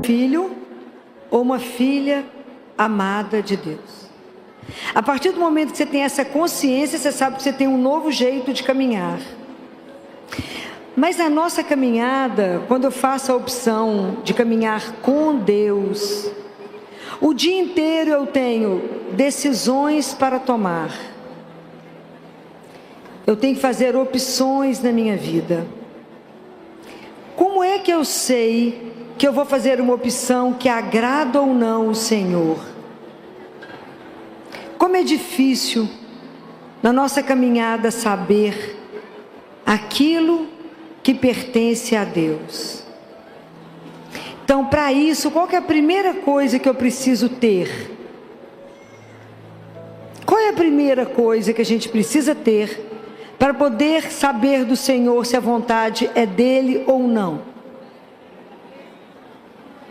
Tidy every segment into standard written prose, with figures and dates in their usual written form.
filho ou uma filha amada de Deus. A partir do momento que você tem essa consciência, você sabe que você tem um novo jeito de caminhar. Mas na nossa caminhada, quando eu faço a opção de caminhar com Deus, o dia inteiro eu tenho decisões para tomar. Eu tenho que fazer opções na minha vida. Como é que eu sei que eu vou fazer uma opção que agrada ou não o Senhor? Como é difícil na nossa caminhada saber aquilo que pertence a Deus. Então, para isso, qual que é a primeira coisa que eu preciso ter? Qual é a primeira coisa que a gente precisa ter para poder saber do Senhor se a vontade é dele ou não?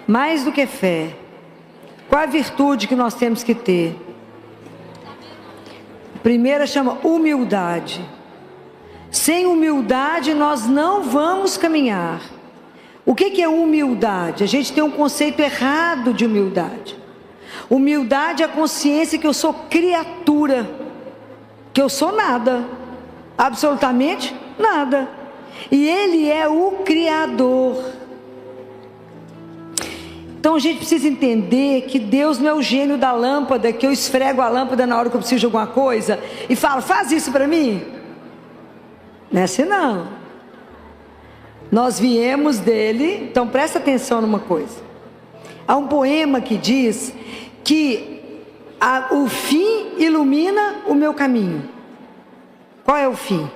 Mais do que fé, qual a virtude que nós temos que ter? A primeira chama humildade. Sem humildade nós não vamos caminhar. O que é humildade? A gente tem um conceito errado de humildade. Humildade é a consciência que eu sou criatura, que eu sou nada, absolutamente nada, e Ele é o Criador. Então a gente precisa entender que Deus não é o gênio da lâmpada, que eu esfrego a lâmpada na hora que eu preciso de alguma coisa e falo, faz isso para mim. Não é assim não. Nós viemos dele. Então presta atenção numa coisa. Há um poema que diz que o fim ilumina o meu caminho. Qual é o fim?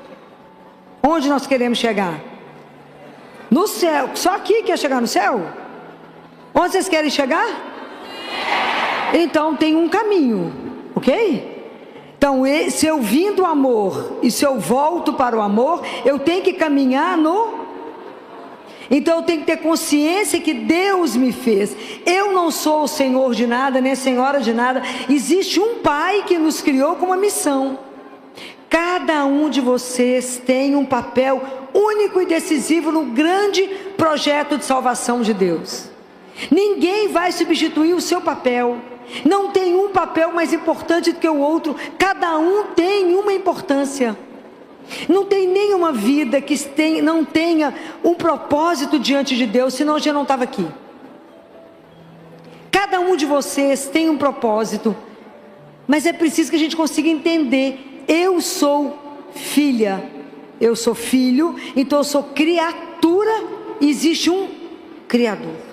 Onde nós queremos chegar? No céu. Só aqui quer chegar no céu? Onde vocês querem chegar? Então tem um caminho, ok? Então, se eu vim do amor e se eu volto para o amor, eu tenho que caminhar no... Então eu tenho que ter consciência que Deus me fez. Eu não sou o Senhor de nada, nem a Senhora de nada. Existe um Pai que nos criou com uma missão. Cada um de vocês tem um papel único e decisivo no grande projeto de salvação de Deus. Ninguém vai substituir o seu papel. Não tem um papel mais importante do que o outro. Cada um tem uma importância. Não tem nenhuma vida que não tenha um propósito diante de Deus, senão eu já não estava aqui. Cada um de vocês tem um propósito, mas é preciso que a gente consiga entender. Eu sou filha, eu sou filho, então eu sou criatura, e existe um Criador.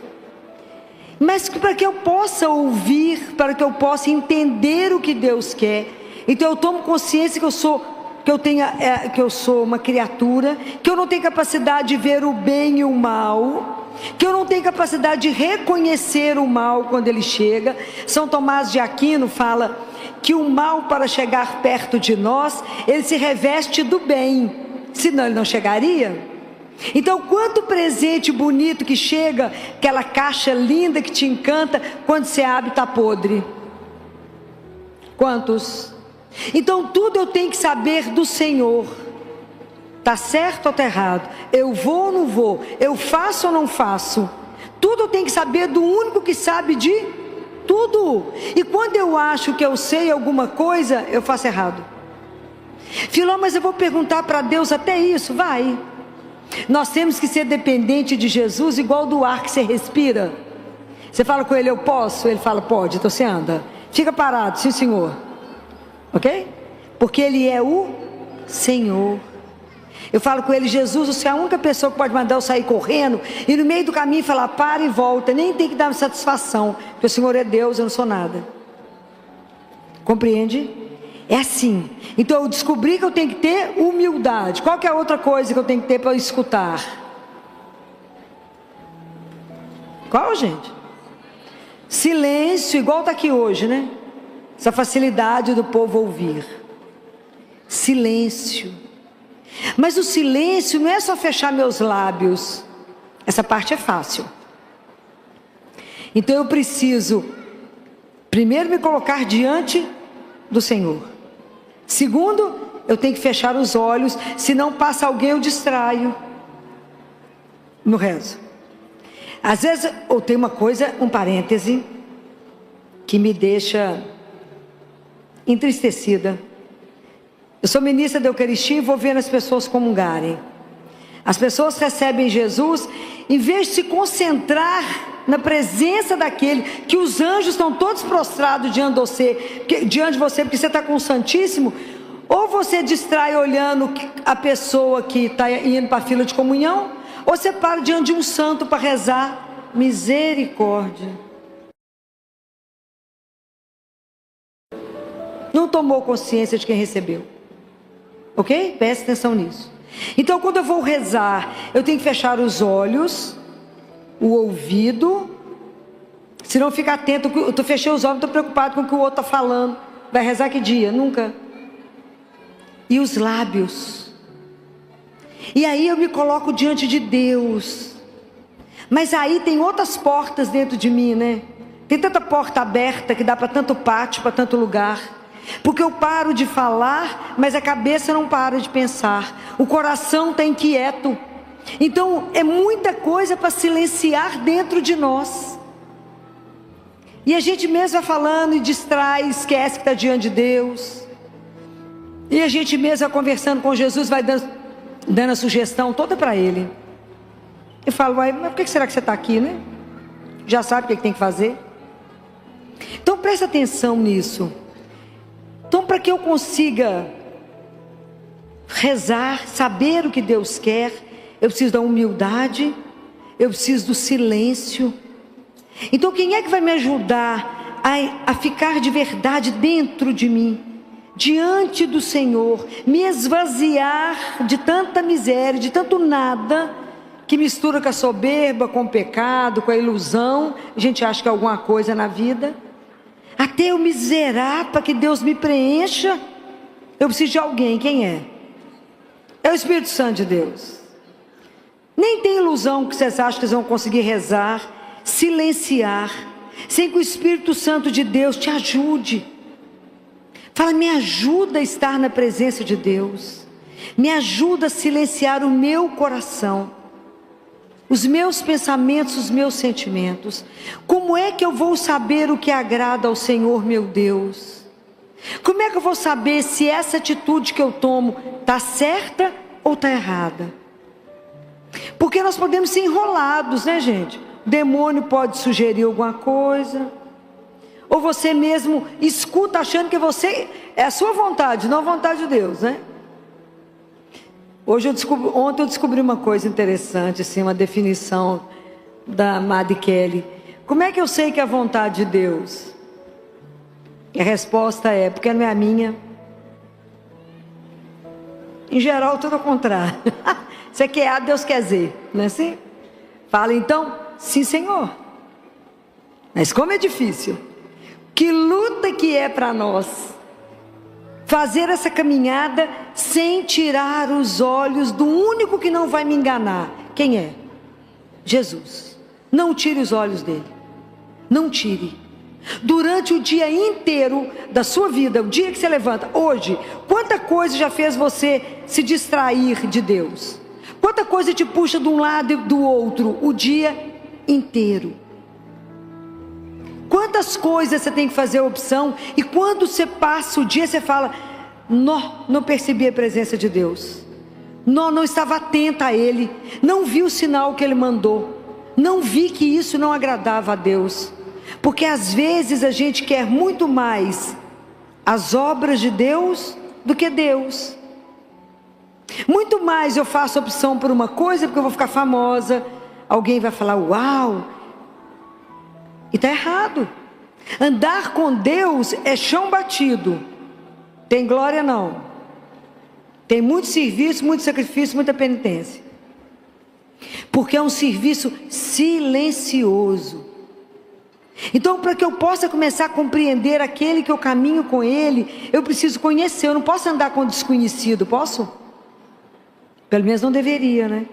Mas para que eu possa ouvir, para que eu possa entender o que Deus quer, então eu tomo consciência que eu sou uma criatura, que eu não tenho capacidade de ver o bem e o mal, que eu não tenho capacidade de reconhecer o mal quando ele chega. São Tomás de Aquino fala que o mal, para chegar perto de nós, ele se reveste do bem, senão ele não chegaria. Então, quanto presente bonito que chega, aquela caixa linda que te encanta, quando você abre está podre. Quantos? Então tudo eu tenho que saber do Senhor. Está certo ou está errado? Eu vou ou não vou? Eu faço ou não faço? Tudo eu tenho que saber do único que sabe de tudo. E quando eu acho que eu sei alguma coisa, eu faço errado. Filó, mas eu vou perguntar para Deus até isso? Vai. Nós temos que ser dependente de Jesus, igual do ar que você respira. Você fala com ele, eu posso? Ele fala, pode, então você anda. Fica parado, sim senhor. Ok? Porque ele é o Senhor. Eu falo com ele, Jesus, você é a única pessoa que pode mandar eu sair correndo e no meio do caminho falar, para e volta. Nem tem que dar satisfação, porque o Senhor é Deus, eu não sou nada. Compreende? É assim. Então eu descobri que eu tenho que ter humildade. Qual que é a outra coisa que eu tenho que ter para eu escutar? Qual, gente? Silêncio, igual está aqui hoje, né? Essa facilidade do povo ouvir. Silêncio. Mas o silêncio não é só fechar meus lábios. Essa parte é fácil. Então eu preciso primeiro me colocar diante do Senhor. Segundo, eu tenho que fechar os olhos, senão passa alguém, eu distraio no rezo. Às vezes, ou tem uma coisa, um parêntese, que me deixa entristecida. Eu sou ministra da Eucaristia e vou vendo as pessoas comungarem. As pessoas recebem Jesus, em vez de se concentrar na presença daquele, que os anjos estão todos prostrados diante de você, porque você está com o Santíssimo, ou você distrai olhando a pessoa que está indo para a fila de comunhão, ou você para diante de um santo para rezar. Misericórdia. Não tomou consciência de quem recebeu. Ok? Preste atenção nisso. Então, quando eu vou rezar, eu tenho que fechar os olhos, o ouvido. Se não ficar atento, eu fechei os olhos, estou preocupado com o que o outro está falando. Vai rezar que dia? Nunca. E os lábios. E aí eu me coloco diante de Deus. Mas aí tem outras portas dentro de mim, né? Tem tanta porta aberta que dá para tanto pátio, para tanto lugar. Porque eu paro de falar, mas a cabeça não para de pensar. O coração está inquieto. Então é muita coisa para silenciar dentro de nós. E a gente mesmo vai falando e distrai, esquece que está diante de Deus. E a gente mesmo vai conversando com Jesus, vai dando a sugestão toda para Ele. Eu falo, mas por que será que você está aqui, né? Já sabe o que tem que fazer? Então presta atenção nisso. Então, para que eu consiga rezar, saber o que Deus quer, eu preciso da humildade, eu preciso do silêncio. Então, quem é que vai me ajudar a ficar de verdade dentro de mim, diante do Senhor, me esvaziar de tanta miséria, de tanto nada, que mistura com a soberba, com o pecado, com a ilusão? A gente acha que é alguma coisa na vida. Até eu me zerar para que Deus me preencha, eu preciso de alguém. Quem é? É o Espírito Santo de Deus. Nem tem ilusão que vocês acham que vocês vão conseguir rezar, silenciar, sem que o Espírito Santo de Deus te ajude. Fala, me ajuda a estar na presença de Deus, me ajuda a silenciar o meu coração, os meus pensamentos, os meus sentimentos. Como é que eu vou saber o que agrada ao Senhor meu Deus? Como é que eu vou saber se essa atitude que eu tomo está certa ou está errada? Porque nós podemos ser enrolados, né, gente? O demônio pode sugerir alguma coisa, ou você mesmo escuta achando que você é a sua vontade, não a vontade de Deus, né? Ontem eu descobri uma coisa interessante, assim, uma definição da Madre Kelly. Como é que eu sei que é a vontade de Deus? E a resposta é, porque não é a minha. Em geral, tudo ao contrário. Você quer A, Deus quer Z, não é assim? Fala então, sim, Senhor. Mas como é difícil. Que luta que é para nós fazer essa caminhada sem tirar os olhos do único que não vai me enganar. Quem é? Jesus. Não tire os olhos dele. Não tire. Durante o dia inteiro da sua vida, o dia que você levanta, hoje, quanta coisa já fez você se distrair de Deus? Quanta coisa te puxa de um lado e do outro o dia inteiro? Quantas coisas você tem que fazer opção, e quando você passa o dia, você fala, não percebi a presença de Deus, não estava atenta a Ele, não vi o sinal que Ele mandou, não vi que isso não agradava a Deus. Porque às vezes a gente quer muito mais as obras de Deus do que Deus. Muito mais eu faço opção por uma coisa porque eu vou ficar famosa, alguém vai falar, uau, e está errado. Andar com Deus é chão batido. Tem glória não. Tem muito serviço, muito sacrifício, muita penitência. Porque é um serviço silencioso. Então, para que eu possa começar a compreender aquele que eu caminho com Ele, eu preciso conhecer. Eu não posso andar com desconhecido, posso? Pelo menos não deveria, né?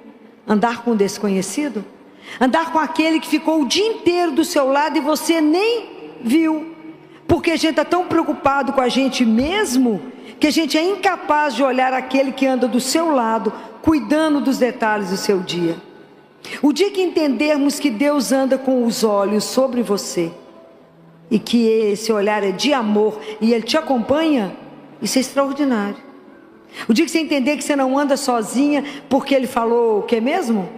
Andar com desconhecido. Andar com aquele que ficou o dia inteiro do seu lado e você nem viu. Porque a gente está tão preocupado com a gente mesmo, que a gente é incapaz de olhar aquele que anda do seu lado, cuidando dos detalhes do seu dia. O dia que entendermos que Deus anda com os olhos sobre você, e que esse olhar é de amor, e Ele te acompanha, isso é extraordinário. O dia que você entender que você não anda sozinha, porque Ele falou o que mesmo?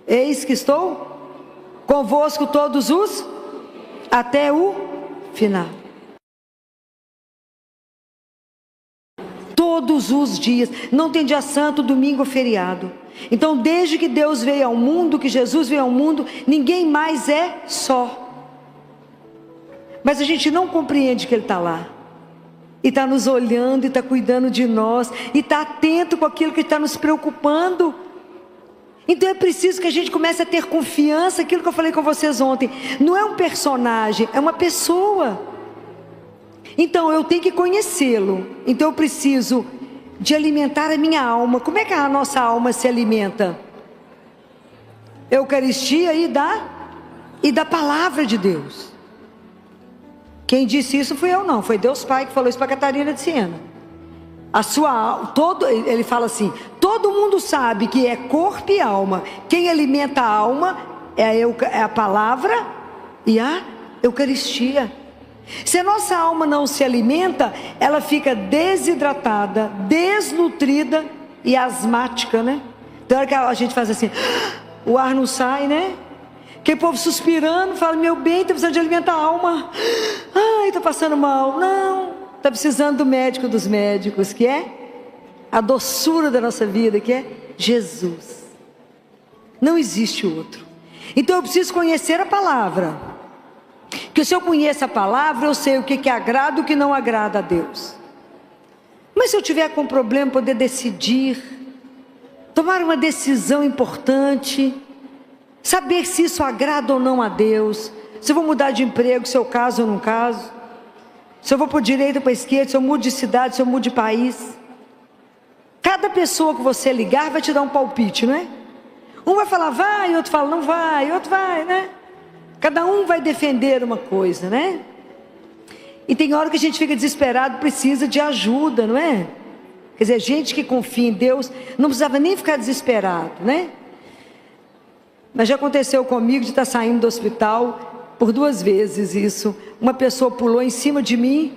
Eis que estou convosco todos os, até o final. Todos os dias, não tem dia santo, domingo ou feriado. Então, desde que Deus veio ao mundo, que Jesus veio ao mundo, ninguém mais é só. Mas a gente não compreende que Ele está lá, e está nos olhando, e está cuidando de nós, e está atento com aquilo que está nos preocupando. Então é preciso que a gente comece a ter confiança, aquilo que eu falei com vocês ontem, não é um personagem, é uma pessoa. Então eu tenho que conhecê-lo, então eu preciso de alimentar a minha alma. Como é que a nossa alma se alimenta? Eucaristia e da palavra de Deus. Quem disse isso fui eu não, foi Deus Pai que falou isso para Catarina de Siena. Ele fala assim, todo mundo sabe que é corpo e alma. Quem alimenta a alma é a palavra e a Eucaristia. Se a nossa alma não se alimenta, ela fica desidratada, desnutrida e asmática, né? Então hora que a gente faz assim, o ar não sai, né? Que o povo suspirando, fala, meu bem, está precisando de alimentar a alma. Ai, está passando mal. Não, está precisando do médico dos médicos, que é a doçura da nossa vida, que é Jesus. Não existe outro. Então eu preciso conhecer a palavra. Porque se eu conheço a palavra, eu sei o que agrada e o que não agrada a Deus. Mas se eu tiver com problema, poder decidir, tomar uma decisão importante, saber se isso agrada ou não a Deus, se eu vou mudar de emprego, se eu caso ou não caso, se eu vou para a direita ou para a esquerda, se eu mudo de cidade, se eu mudo de país. Cada pessoa que você ligar vai te dar um palpite, não é? Um vai falar vai, outro fala não vai, outro vai, né? Cada um vai defender uma coisa, né? E tem hora que a gente fica desesperado, precisa de ajuda, não é? Quer dizer, gente que confia em Deus não precisava nem ficar desesperado, né? Mas já aconteceu comigo de estar saindo do hospital por 2 vezes isso. Uma pessoa pulou em cima de mim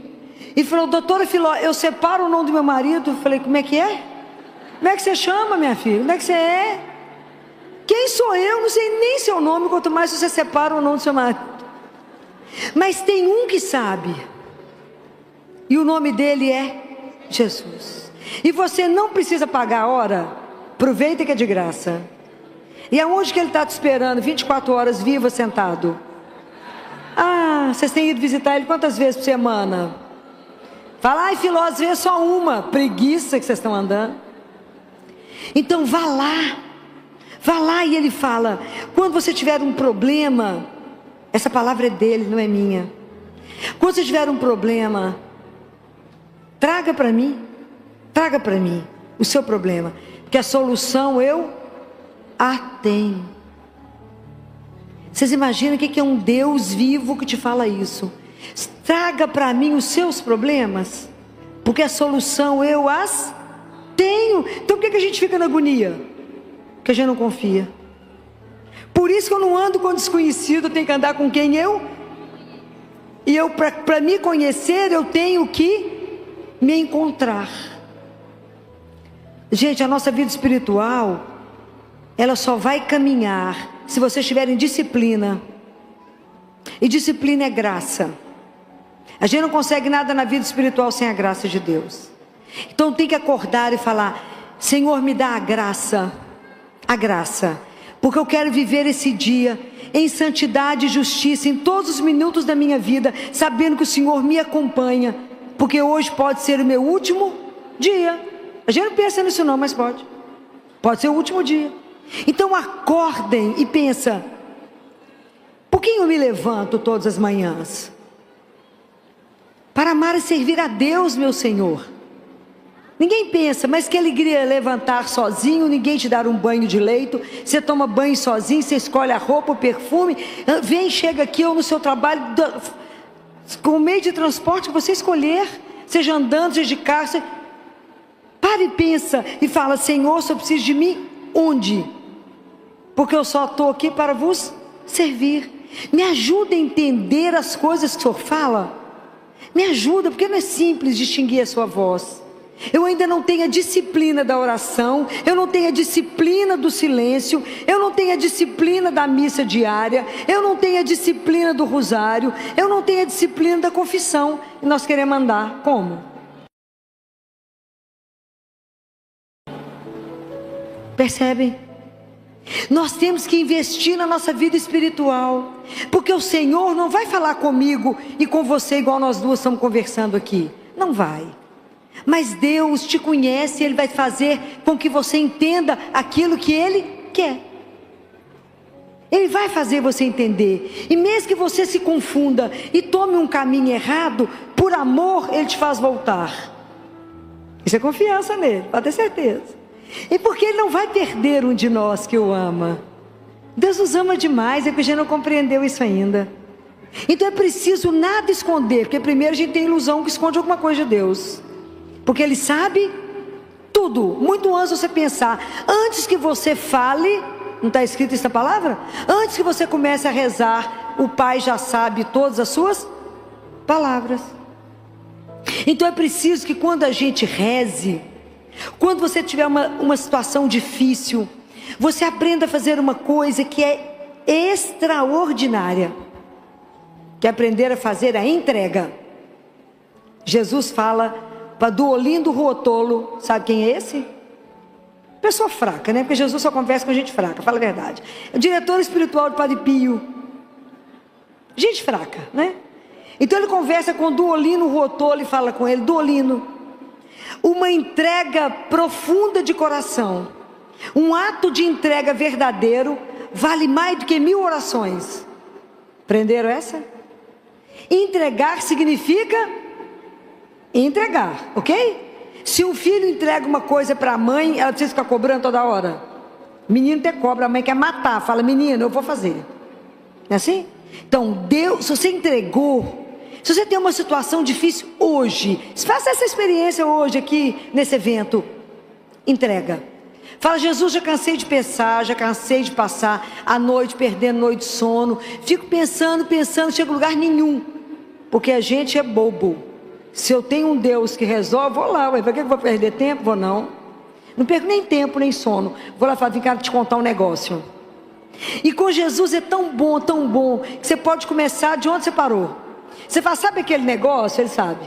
e falou, doutora Filó, eu separo o nome do meu marido. Eu falei, como é que é? Como é que você chama, minha filha? Como é que você é? Quem sou eu? Não sei nem seu nome, quanto mais você separa o nome do seu marido. Mas tem um que sabe, e o nome dele é Jesus. E você não precisa pagar a hora, aproveita que é de graça. E aonde que ele está te esperando? 24 horas vivo, sentado. Ah, vocês têm ido visitar ele quantas vezes por semana? Fala, ai Filó, às vezes só uma. Preguiça que vocês estão andando. Então vá lá e ele fala, quando você tiver um problema, essa palavra é dele, não é minha. Quando você tiver um problema, traga para mim o seu problema, porque a solução eu a tenho. Vocês imaginam o que é um Deus vivo que te fala isso? Traga para mim os seus problemas, porque a solução eu as tenho. Então por que a gente fica na agonia? Porque a gente não confia. Por isso que eu não ando com desconhecido, eu tenho que andar com quem eu. E eu, para me conhecer, eu tenho que me encontrar. Gente, a nossa vida espiritual, ela só vai caminhar se vocês tiverem disciplina. E disciplina é graça. A gente não consegue nada na vida espiritual sem a graça de Deus. Então tem que acordar e falar, Senhor, me dá a graça, porque eu quero viver esse dia em santidade e justiça, em todos os minutos da minha vida, sabendo que o Senhor me acompanha, porque hoje pode ser o meu último dia. A gente não pensa nisso não, mas pode ser o último dia. Então acordem e pensa, por que eu me levanto todas as manhãs? Para amar e servir a Deus, meu Senhor. Ninguém pensa, mas que alegria levantar sozinho, ninguém te dar um banho de leito, você toma banho sozinho, você escolhe a roupa, o perfume, vem, chega aqui ou no seu trabalho, com o meio de transporte que você escolher, seja andando, seja de carro, para e pensa, e fala, Senhor, se eu preciso de mim, onde? porque eu só estou aqui para vos servir. Me ajuda a entender as coisas que o Senhor fala. Me ajuda, porque não é simples distinguir a sua voz. Eu ainda não tenho a disciplina da oração, eu não tenho a disciplina do silêncio, eu não tenho a disciplina da missa diária, eu não tenho a disciplina do rosário, eu não tenho a disciplina da confissão. E nós queremos andar como? Percebem? Nós temos que investir na nossa vida espiritual, porque o Senhor não vai falar comigo e com você igual nós duas estamos conversando aqui. Não vai. Mas Deus te conhece, Ele vai fazer com que você entenda aquilo que Ele quer. Ele vai fazer você entender. E mesmo que você se confunda e tome um caminho errado, por amor Ele te faz voltar. Isso é confiança nele, pode ter certeza. E porque Ele não vai perder um de nós que o ama. Deus nos ama demais, é que a gente não compreendeu isso ainda. Então é preciso nada esconder, porque primeiro a gente tem a ilusão que esconde alguma coisa de Deus. Porque Ele sabe tudo, muito antes de você pensar. Antes que você fale, não está escrito essa palavra? Antes que você comece a rezar, o Pai já sabe todas as suas palavras. Então é preciso que quando a gente reze, quando você tiver uma situação difícil, você aprenda a fazer uma coisa que é extraordinária, que é aprender a fazer a entrega. Jesus fala para Duolindo Ruotolo, sabe quem é esse? Pessoa fraca, né? Porque Jesus só conversa com gente fraca, fala a verdade. É o diretor espiritual do Padre Pio. Gente fraca, né? Então ele conversa com Duolindo Ruotolo e fala com ele: Duolindo, uma entrega profunda de coração, um ato de entrega verdadeiro, vale mais do que 1000 orações. Prenderam essa? Entregar significa entregar, ok? Se um filho entrega uma coisa para a mãe, ela precisa ficar cobrando toda hora. Menino até cobra, a mãe quer matar, fala: menino, eu vou fazer. Não é assim? Então Deus, se você entregou, se você tem uma situação difícil hoje, faça essa experiência hoje aqui nesse evento. Entrega. Fala: Jesus, já cansei de pensar, já cansei de passar a noite perdendo noite de sono. Fico pensando, chego a lugar nenhum, porque a gente é bobo. Se eu tenho um Deus que resolve, vou lá. Para que eu vou perder tempo? Vou não. Não perco nem tempo, nem sono. Vou lá falar: vem cá te contar um negócio. E com Jesus é tão bom, que você pode começar de onde você parou. Você fala: sabe aquele negócio? Ele sabe.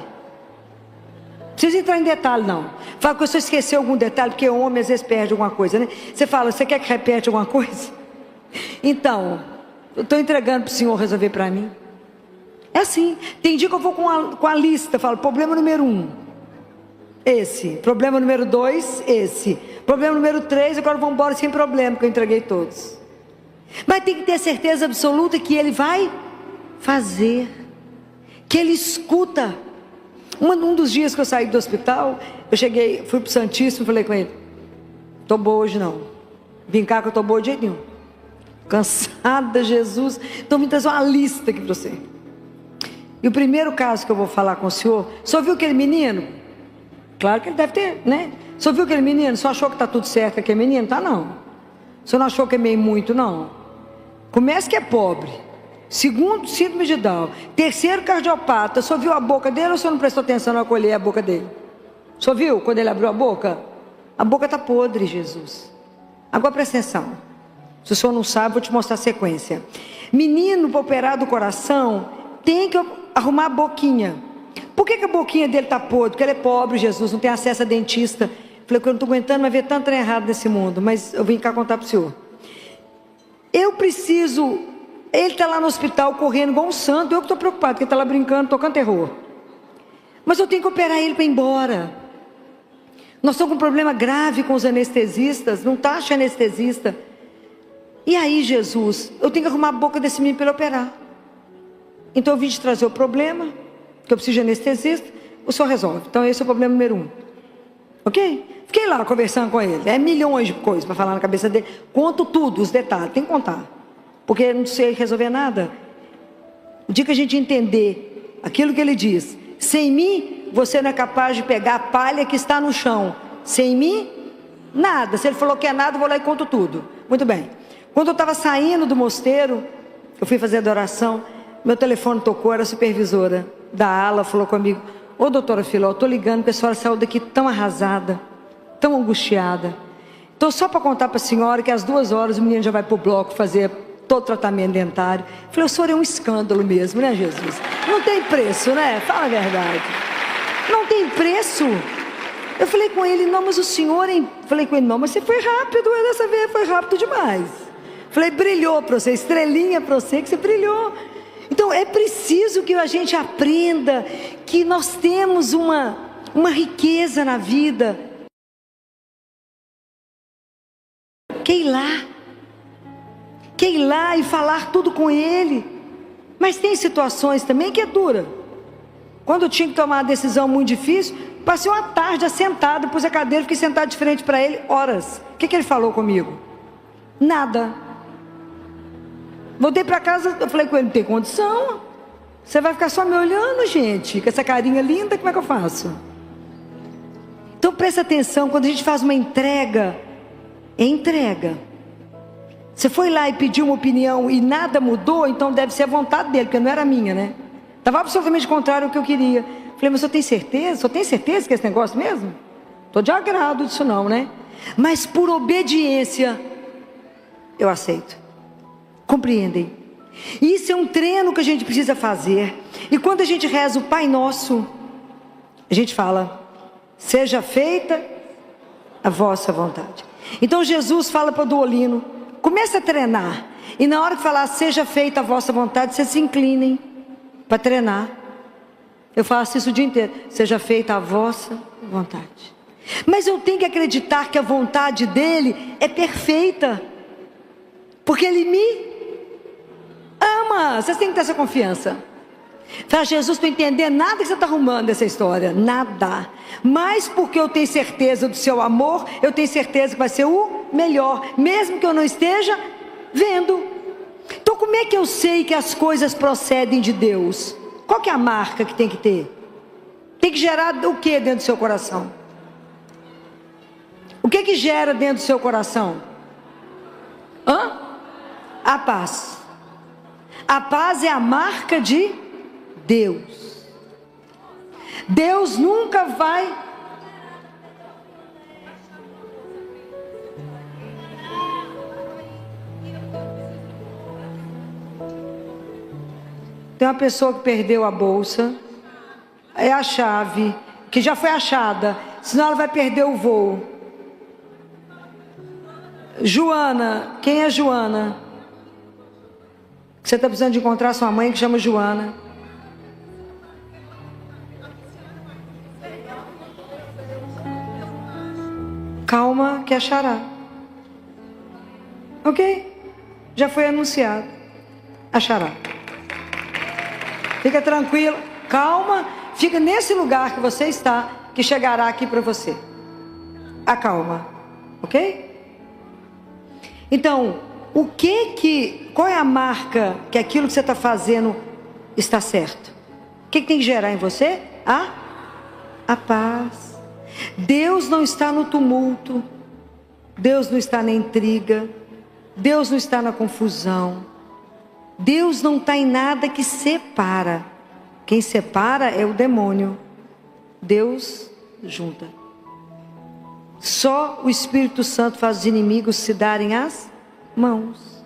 Não precisa entrar em detalhe não. Fala que você esqueceu algum detalhe, porque o homem às vezes perde alguma coisa, né? Você fala: você quer que repete alguma coisa? Então, eu estou entregando para o Senhor resolver para mim. É assim. Tem dia que eu vou com a lista, falo: problema número 1, esse. Problema número 2, esse. Problema número 3, agora vamos embora sem problema, porque eu entreguei todos. Mas tem que ter certeza absoluta que Ele vai fazer, que Ele escuta. Um dos dias que eu saí do hospital, eu cheguei, fui para o Santíssimo e falei com ele: estou boa hoje não. Vim cá que eu estou boa de jeito nenhum. Cansada, Jesus. Então me traz uma lista aqui para você. E o primeiro caso que eu vou falar com o senhor: só viu aquele menino? Claro que ele deve ter, né? Só viu aquele menino? Só achou que está tudo certo com aquele menino? Tá não. Só não achou que é meio muito, não. Começa que é pobre. Segundo, síndrome de Down. Terceiro, cardiopata. Só viu a boca dele ou só não prestou atenção na acolher a boca dele? Só viu quando ele abriu a boca? A boca está podre, Jesus. Agora presta atenção. Se o senhor não sabe, vou te mostrar a sequência. Menino para operar do coração tem que arrumar a boquinha. Por que a boquinha dele está podre? Porque ele é pobre, Jesus, não tem acesso a dentista. Falei que eu não estou aguentando mais ver tanto trem errado nesse mundo, mas eu vim cá contar para o senhor. Eu preciso... Ele está lá no hospital correndo igual um santo. Eu que estou preocupado, porque ele está lá brincando, tocando terror. Mas eu tenho que operar ele para ir embora. Nós estamos com um problema grave com os anestesistas. Não está achando anestesista. E aí, Jesus, eu tenho que arrumar a boca desse menino para ele operar. Então eu vim te trazer o problema, que eu preciso de anestesista. O senhor resolve. Então esse é o problema número 1. Ok? Fiquei lá conversando com ele. É milhões de coisas para falar na cabeça dele. Conto tudo, os detalhes. Tem que contar. Porque eu não sei resolver nada. O dia que a gente entender aquilo que ele diz: sem mim, você não é capaz de pegar a palha que está no chão. Sem mim, nada. Se ele falou que é nada, eu vou lá e conto tudo. Muito bem. Quando eu estava saindo do mosteiro, eu fui fazer adoração, meu telefone tocou, era a supervisora da ala, falou comigo: ô doutora Filó, estou ligando porque a senhora saiu daqui tão arrasada, tão angustiada. Então só para contar para a senhora que às 2 horas o menino já vai para o bloco fazer todo o tratamento dentário. Eu falei: o senhor é um escândalo mesmo, né, Jesus? Não tem preço, né? Fala a verdade. Não tem preço. Eu falei com ele: não, mas o senhor... Falei com ele: não, mas você foi rápido, dessa vez foi rápido demais. Falei: brilhou para você, estrelinha para você, que você brilhou. Então é preciso que a gente aprenda que nós temos uma riqueza na vida. Quer ir lá e falar tudo com ele. Mas tem situações também que é dura. Quando eu tinha que tomar uma decisão muito difícil, passei uma tarde assentado, pus a cadeira, fiquei sentado de frente para ele horas. O que ele falou comigo? Nada. Voltei para casa, eu falei com ele: não tem condição. Você vai ficar só me olhando, gente, com essa carinha linda, como é que eu faço? Então presta atenção, quando a gente faz uma entrega, é entrega. Você foi lá e pediu uma opinião e nada mudou, então deve ser a vontade dele, porque não era a minha, né? Estava absolutamente contrário ao que eu queria. Falei: mas o senhor tem certeza? O senhor tem certeza que é esse negócio mesmo? Estou de agrado disso não, né? Mas por obediência, eu aceito. Compreendem? Isso é um treino que a gente precisa fazer. E quando a gente reza o Pai Nosso, a gente fala: seja feita a vossa vontade. Então Jesus fala para o Duolino: comece a treinar. E na hora que falar seja feita a vossa vontade, vocês se inclinem para treinar. Eu faço isso o dia inteiro: seja feita a vossa vontade. Mas eu tenho que acreditar que a vontade dele é perfeita, porque ele me ama. Vocês têm que ter essa confiança. Fala: Jesus, estou entendendo nada que você está arrumando dessa história, nada. Mas porque eu tenho certeza do seu amor, eu tenho certeza que vai ser o melhor, mesmo que eu não esteja vendo. Então como é que eu sei que as coisas procedem de Deus? Qual que é a marca que tem que ter? Tem que gerar o que dentro do seu coração? O que gera dentro do seu coração? A paz. A paz é a marca de Deus. Deus nunca vai... Tem uma pessoa que perdeu a bolsa, é a chave, que já foi achada, senão ela vai perder o voo. Joana, quem é Joana? Você está precisando de encontrar sua mãe, que chama Joana. Calma que achará. Ok? Já foi anunciado. Achará. Fica tranquila, calma, fica nesse lugar que você está, que chegará aqui para você. Acalma, ok? Então, qual é a marca que aquilo que você está fazendo está certo? O que tem que gerar em você? A paz. Deus não está no tumulto, Deus não está na intriga, Deus não está na confusão. Deus não está em nada que separa. Quem separa é o demônio. Deus junta. Só o Espírito Santo faz os inimigos se darem as mãos.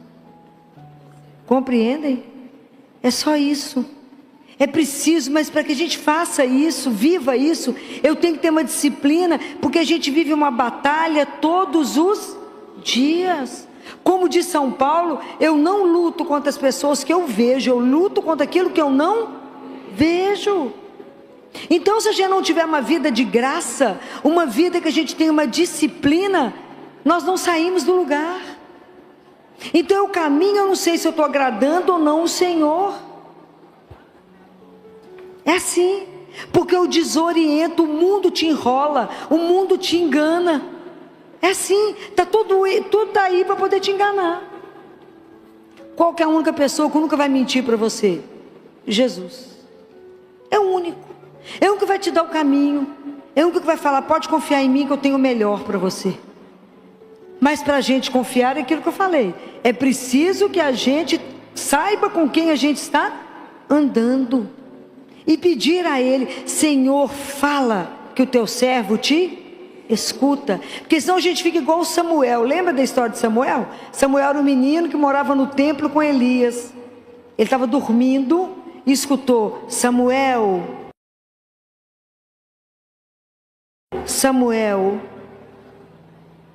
Compreendem? É só isso. É preciso, mas para que a gente faça isso, viva isso, eu tenho que ter uma disciplina, porque a gente vive uma batalha todos os dias. Como diz São Paulo, eu não luto contra as pessoas que eu vejo, eu luto contra aquilo que eu não vejo. Então, se a gente não tiver uma vida de graça, uma vida que a gente tem uma disciplina, nós não saímos do lugar. Então, o caminho, eu não sei se eu estou agradando ou não o Senhor. É assim, porque eu desoriento, o mundo te enrola, o mundo te engana. É assim, tudo está aí para poder te enganar. Qual que é a única pessoa que nunca vai mentir para você? Jesus. É o único. É o único que vai te dar o caminho. É o único que vai falar: pode confiar em mim que eu tenho o melhor para você. Mas para a gente confiar é aquilo que eu falei. É preciso que a gente saiba com quem a gente está andando. E pedir a Ele: Senhor, fala, que o teu servo te escuta. Porque senão a gente fica igual o Samuel. Lembra da história de Samuel? Samuel era um menino que morava no templo com Elias. Ele estava dormindo e escutou: Samuel, Samuel.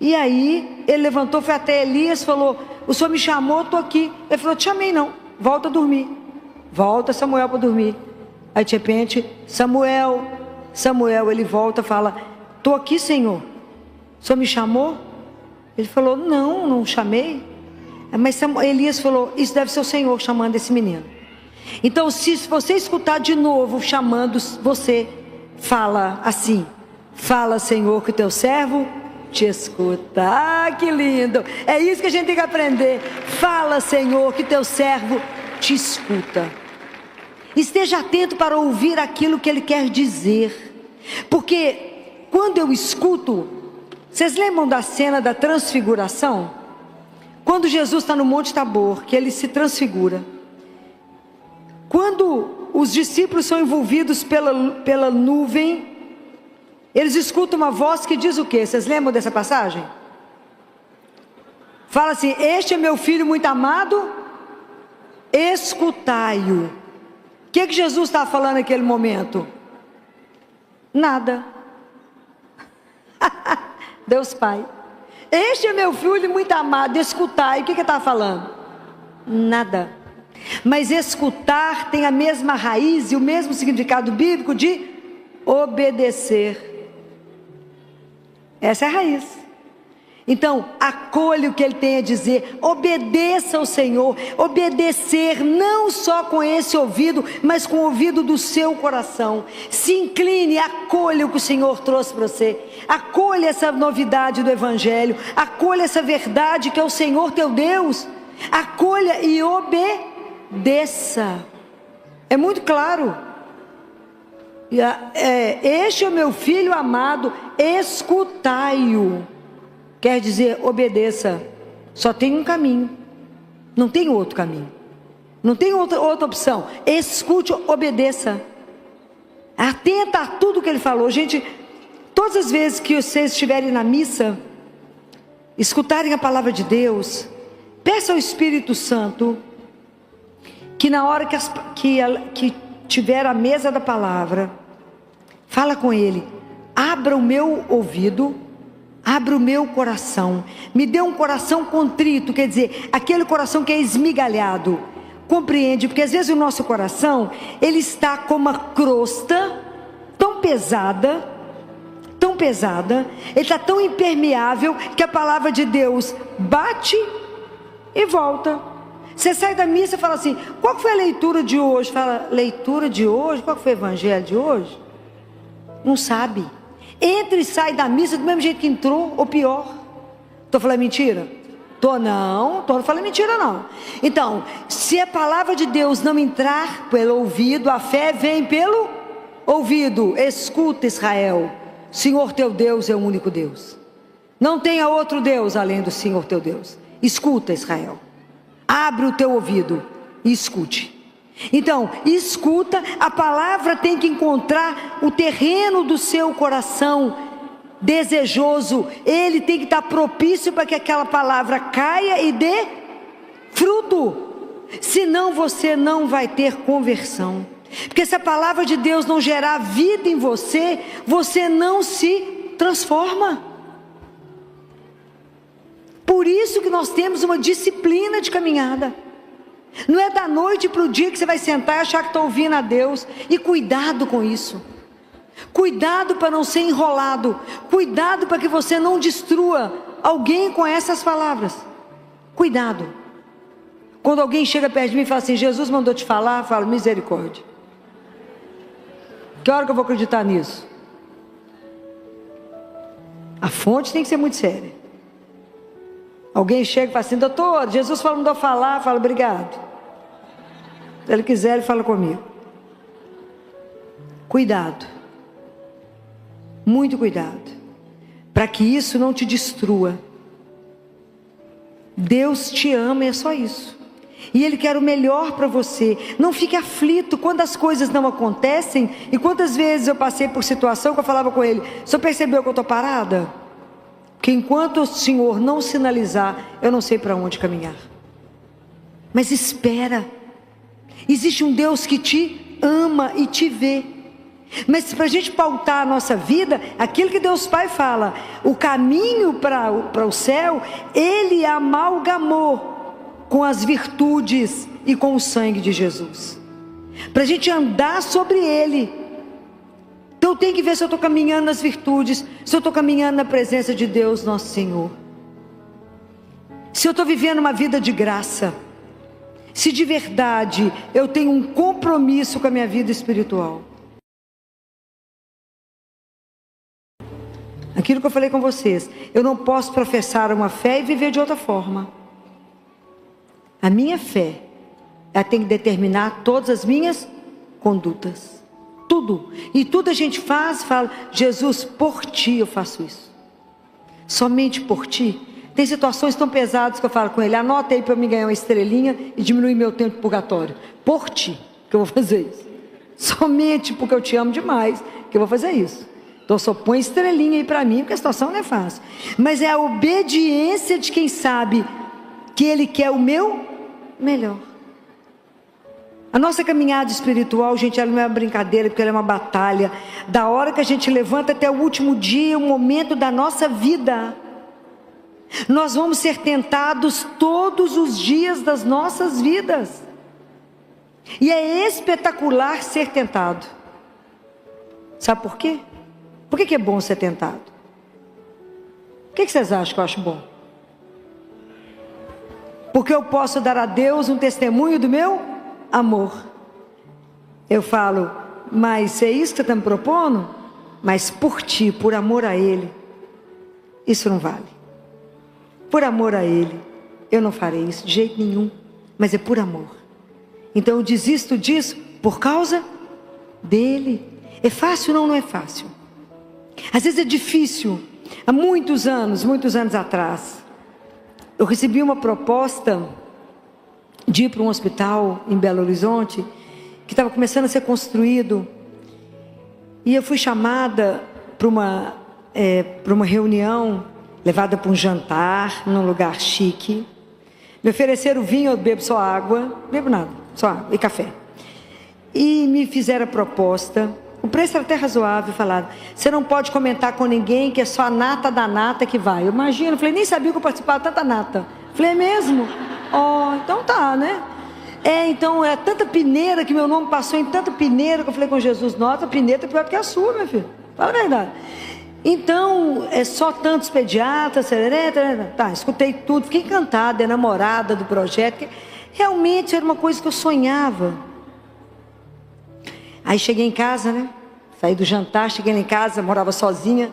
E aí ele levantou, foi até Elias, falou: o senhor me chamou, estou aqui. Ele falou: te chamei não, volta a dormir. Volta Samuel para dormir. Aí de repente, Samuel, Samuel, ele volta e fala: estou aqui, Senhor, o senhor me chamou? Ele falou: não, não chamei. Mas Elias falou: isso deve ser o Senhor chamando esse menino. Então, se você escutar de novo chamando, você fala assim: fala, Senhor, que o teu servo te escuta. Ah, que lindo! É isso que a gente tem que aprender. Fala, Senhor, que teu servo te escuta. Esteja atento para ouvir aquilo que Ele quer dizer. Porque quando eu escuto, vocês lembram da cena da transfiguração? Quando Jesus está no Monte Tabor, que Ele se transfigura. Quando os discípulos são envolvidos pela nuvem, eles escutam uma voz que diz o quê? Vocês lembram dessa passagem? Fala assim: este é meu filho muito amado, escutai-o. O que Jesus estava falando naquele momento? Nada. Deus Pai: este é meu filho muito amado, escutai. O que ele estava falando? Nada. Mas escutar tem a mesma raiz e o mesmo significado bíblico de obedecer. Essa é a raiz. Então, acolha o que Ele tem a dizer, obedeça ao Senhor. Obedecer não só com esse ouvido, mas com o ouvido do seu coração. Se incline, acolha o que o Senhor trouxe para você. Acolha essa novidade do Evangelho. Acolha essa verdade que é o Senhor teu Deus. Acolha e obedeça. É muito claro. Este é o meu filho amado, escutai-o. Quer dizer, obedeça. Só tem um caminho, não tem outro caminho, não tem outra opção. Escute, obedeça. Atenta a tudo que Ele falou. Gente, todas as vezes que vocês estiverem na missa, escutarem a palavra de Deus, peça ao Espírito Santo que na hora que tiver a mesa da palavra, fala com Ele: abra o meu ouvido, abra o meu coração, me dê um coração contrito, quer dizer, aquele coração que é esmigalhado. Compreende? Porque às vezes o nosso coração, ele está com uma crosta tão pesada, ele está tão impermeável, que a palavra de Deus bate e volta. Você sai da missa e fala assim: qual foi a leitura de hoje? Fala: leitura de hoje? Qual foi o evangelho de hoje? Não sabe. Entra e sai da missa do mesmo jeito que entrou, ou pior. Estou falando mentira? Não falando mentira não. Então, se a palavra de Deus não entrar pelo ouvido, a fé vem pelo ouvido. Escuta, Israel, Senhor teu Deus é o único Deus. Não tenha outro Deus além do Senhor teu Deus. Escuta, Israel. Abre o teu ouvido e escute. Então, escuta, a palavra tem que encontrar o terreno do seu coração desejoso. Ele tem que estar propício para que aquela palavra caia e dê fruto. Senão você não vai ter conversão. Porque se a palavra de Deus não gerar vida em você, você não se transforma. Por isso que nós temos uma disciplina de caminhada. Não é da noite para o dia que você vai sentar e achar que está ouvindo a Deus. E cuidado com isso. Cuidado para não ser enrolado. Cuidado para que você não destrua alguém com essas palavras. Cuidado. Quando alguém chega perto de mim e fala assim: Jesus mandou te falar, eu falo: misericórdia. Que hora que eu vou acreditar nisso? A fonte tem que ser muito séria. Alguém chega e fala assim: doutor, Jesus mandou falar, eu falo: obrigado. Se Ele quiser, Ele fala comigo. Cuidado. Muito cuidado. Para que isso não te destrua. Deus te ama, é só isso. E Ele quer o melhor para você. Não fique aflito quando as coisas não acontecem. E quantas vezes eu passei por situação que eu falava com Ele: o senhor percebeu que eu estou parada? Porque enquanto o Senhor não sinalizar, eu não sei para onde caminhar. Mas espera. Existe um Deus que te ama e te vê. Mas para a gente pautar a nossa vida, aquilo que Deus Pai fala, o caminho para o céu, Ele amalgamou com as virtudes e com o sangue de Jesus, para a gente andar sobre Ele. Então eu tenho que ver se eu estou caminhando nas virtudes, se eu estou caminhando na presença de Deus nosso Senhor, se eu estou vivendo uma vida de graça, se de verdade eu tenho um compromisso com a minha vida espiritual. Aquilo que eu falei com vocês, eu não posso professar uma fé e viver de outra forma. A minha fé, ela tem que determinar todas as minhas condutas. Tudo. E tudo a gente fala: Jesus, por ti eu faço isso. Somente por ti. Tem situações tão pesadas que eu falo com Ele: anota aí para eu me ganhar uma estrelinha e diminuir meu tempo de purgatório. Por ti que eu vou fazer isso. Somente porque eu te amo demais que eu vou fazer isso. Então só põe estrelinha aí para mim, porque a situação não é fácil. Mas é a obediência de quem sabe que Ele quer o meu melhor. A nossa caminhada espiritual, gente, ela não é uma brincadeira, porque ela é uma batalha. Da hora que a gente levanta até o último dia, o momento da nossa vida. Nós vamos ser tentados todos os dias das nossas vidas. E é espetacular ser tentado. Sabe por quê? Por que é bom ser tentado? O que vocês acham que eu acho bom? Porque eu posso dar a Deus um testemunho do meu amor. Eu falo: mas é isso que você está me propondo? Mas por ti, por amor a Ele, isso não vale. Por amor a Ele, eu não farei isso de jeito nenhum. Mas é por amor. Então eu desisto disso por causa dEle. É fácil? Não, não é fácil. Às vezes é difícil. Há muitos anos atrás, eu recebi uma proposta de ir para um hospital em Belo Horizonte, que estava começando a ser construído. E eu fui chamada para uma reunião, levada para um jantar, num lugar chique. Me ofereceram vinho, eu bebo só água, não bebo nada, só água e café. E me fizeram a proposta. O preço era até razoável. Falaram: você não pode comentar com ninguém, que é só a nata da nata que vai. Eu imagino, falei, nem sabia que eu participava de tanta nata. Falei: é mesmo? Então tá, né? Então é tanta peneira, que meu nome passou em tanta peneira, que eu falei com Jesus: nossa, a peneira é pior que a sua, meu filho. Fala a verdade. Então, é só tantos pediatras, tá, escutei tudo, fiquei encantada, enamorada do projeto, que realmente era uma coisa que eu sonhava. Aí cheguei em casa, né? Saí do jantar, cheguei lá em casa, morava sozinha.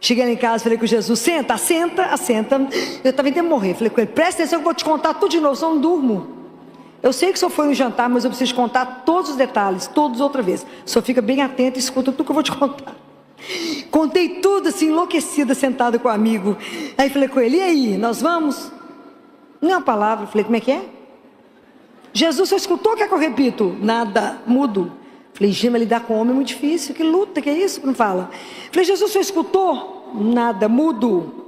Cheguei lá em casa, falei com Jesus: senta. Eu estava tentando morrer. Falei com ele: presta atenção que eu vou te contar tudo de novo, só não durmo. Eu sei que o senhor foi no jantar, mas eu preciso contar todos os detalhes, todos outra vez. O senhor fica bem atento e escuta tudo que eu vou te contar. Contei tudo assim, enlouquecida, sentada com o amigo. Aí falei com ele: e aí, nós vamos? Não é uma palavra. Falei: como é que é? Jesus, você escutou o que é que eu repito? Nada, mudo. Falei: Gima, lidar com homem é muito difícil, que luta, que é isso? Não fala. Falei: Jesus, você escutou? Nada, mudo.